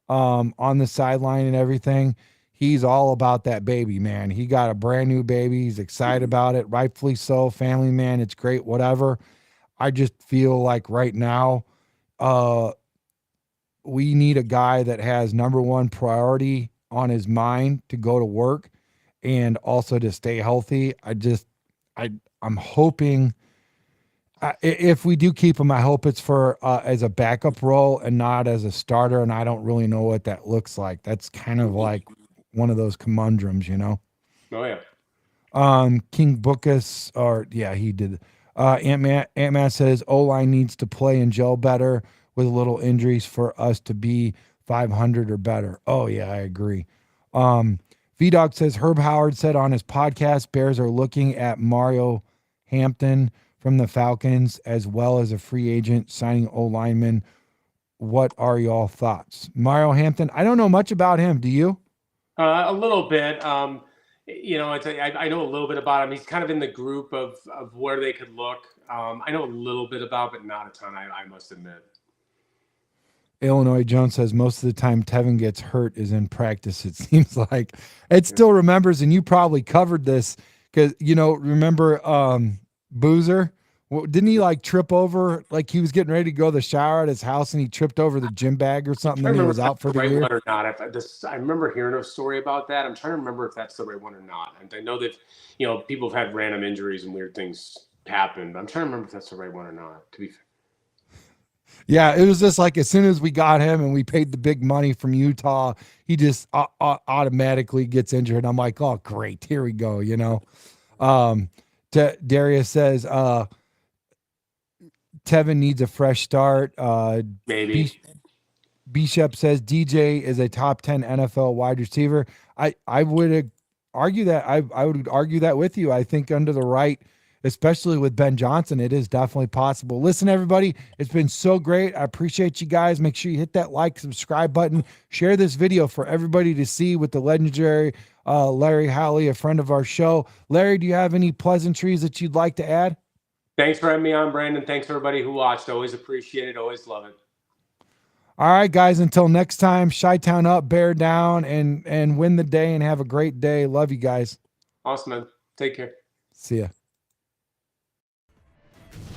on the sideline and everything, he's all about that baby, man. He got a brand new baby. He's excited about it, rightfully so. Family man, it's great, whatever. I just feel like right now, we need a guy that has number 1 priority on his mind to go to work and also to stay healthy. I'm hoping. If we do keep him, I hope it's for as a backup role and not as a starter. And I don't really know what that looks like. That's kind of like one of those conundrums, Oh yeah. King Bookus, he did. Ant-Man says O-line needs to play and gel better with little injuries for us to be 500 or better. Oh yeah, I agree. V-Dog says Herb Howard said on his podcast, Bears are looking at Mario Hampton from the Falcons, as well as a free agent signing O-lineman. What are y'all thoughts? Mario Hampton, I don't know much about him. Do you? A little bit. I know a little bit about him. He's kind of in the group of where they could look. I know a little bit about, but not a ton, I must admit. Illinois Jones says most of the time Tevin gets hurt is in practice. It seems like it still remembers, and you probably covered this because remember Boozer? Well, didn't he like trip over? Like he was getting ready to go to the shower at his house, and he tripped over the gym bag or something. Then he was out for the year. Or not? I remember hearing a story about that. I'm trying to remember if that's the right one or not. And I know that people have had random injuries and weird things happen, but I'm trying to remember if that's the right one or not. To be fair. Yeah, it was just like as soon as we got him and we paid the big money from Utah, he just automatically gets injured. I'm like, oh, great, here we go. Darius says Tevin needs a fresh start. Maybe. Bishop says DJ is a top 10 NFL wide receiver. I would argue that. I would argue that with you. I think under the right, especially with Ben Johnson, it is definitely possible. Listen, everybody, it's been so great. I appreciate you guys. Make sure you hit that like, subscribe button. Share this video for everybody to see with the legendary Larry Hawley, a friend of our show. Larry, do you have any pleasantries that you'd like to add? Thanks for having me on, Brandon. Thanks everybody who watched. Always appreciate it. Always love it. All right, guys, until next time, Chi-Town up, bear down, and win the day and have a great day. Love you guys. Awesome, man. Take care. See ya.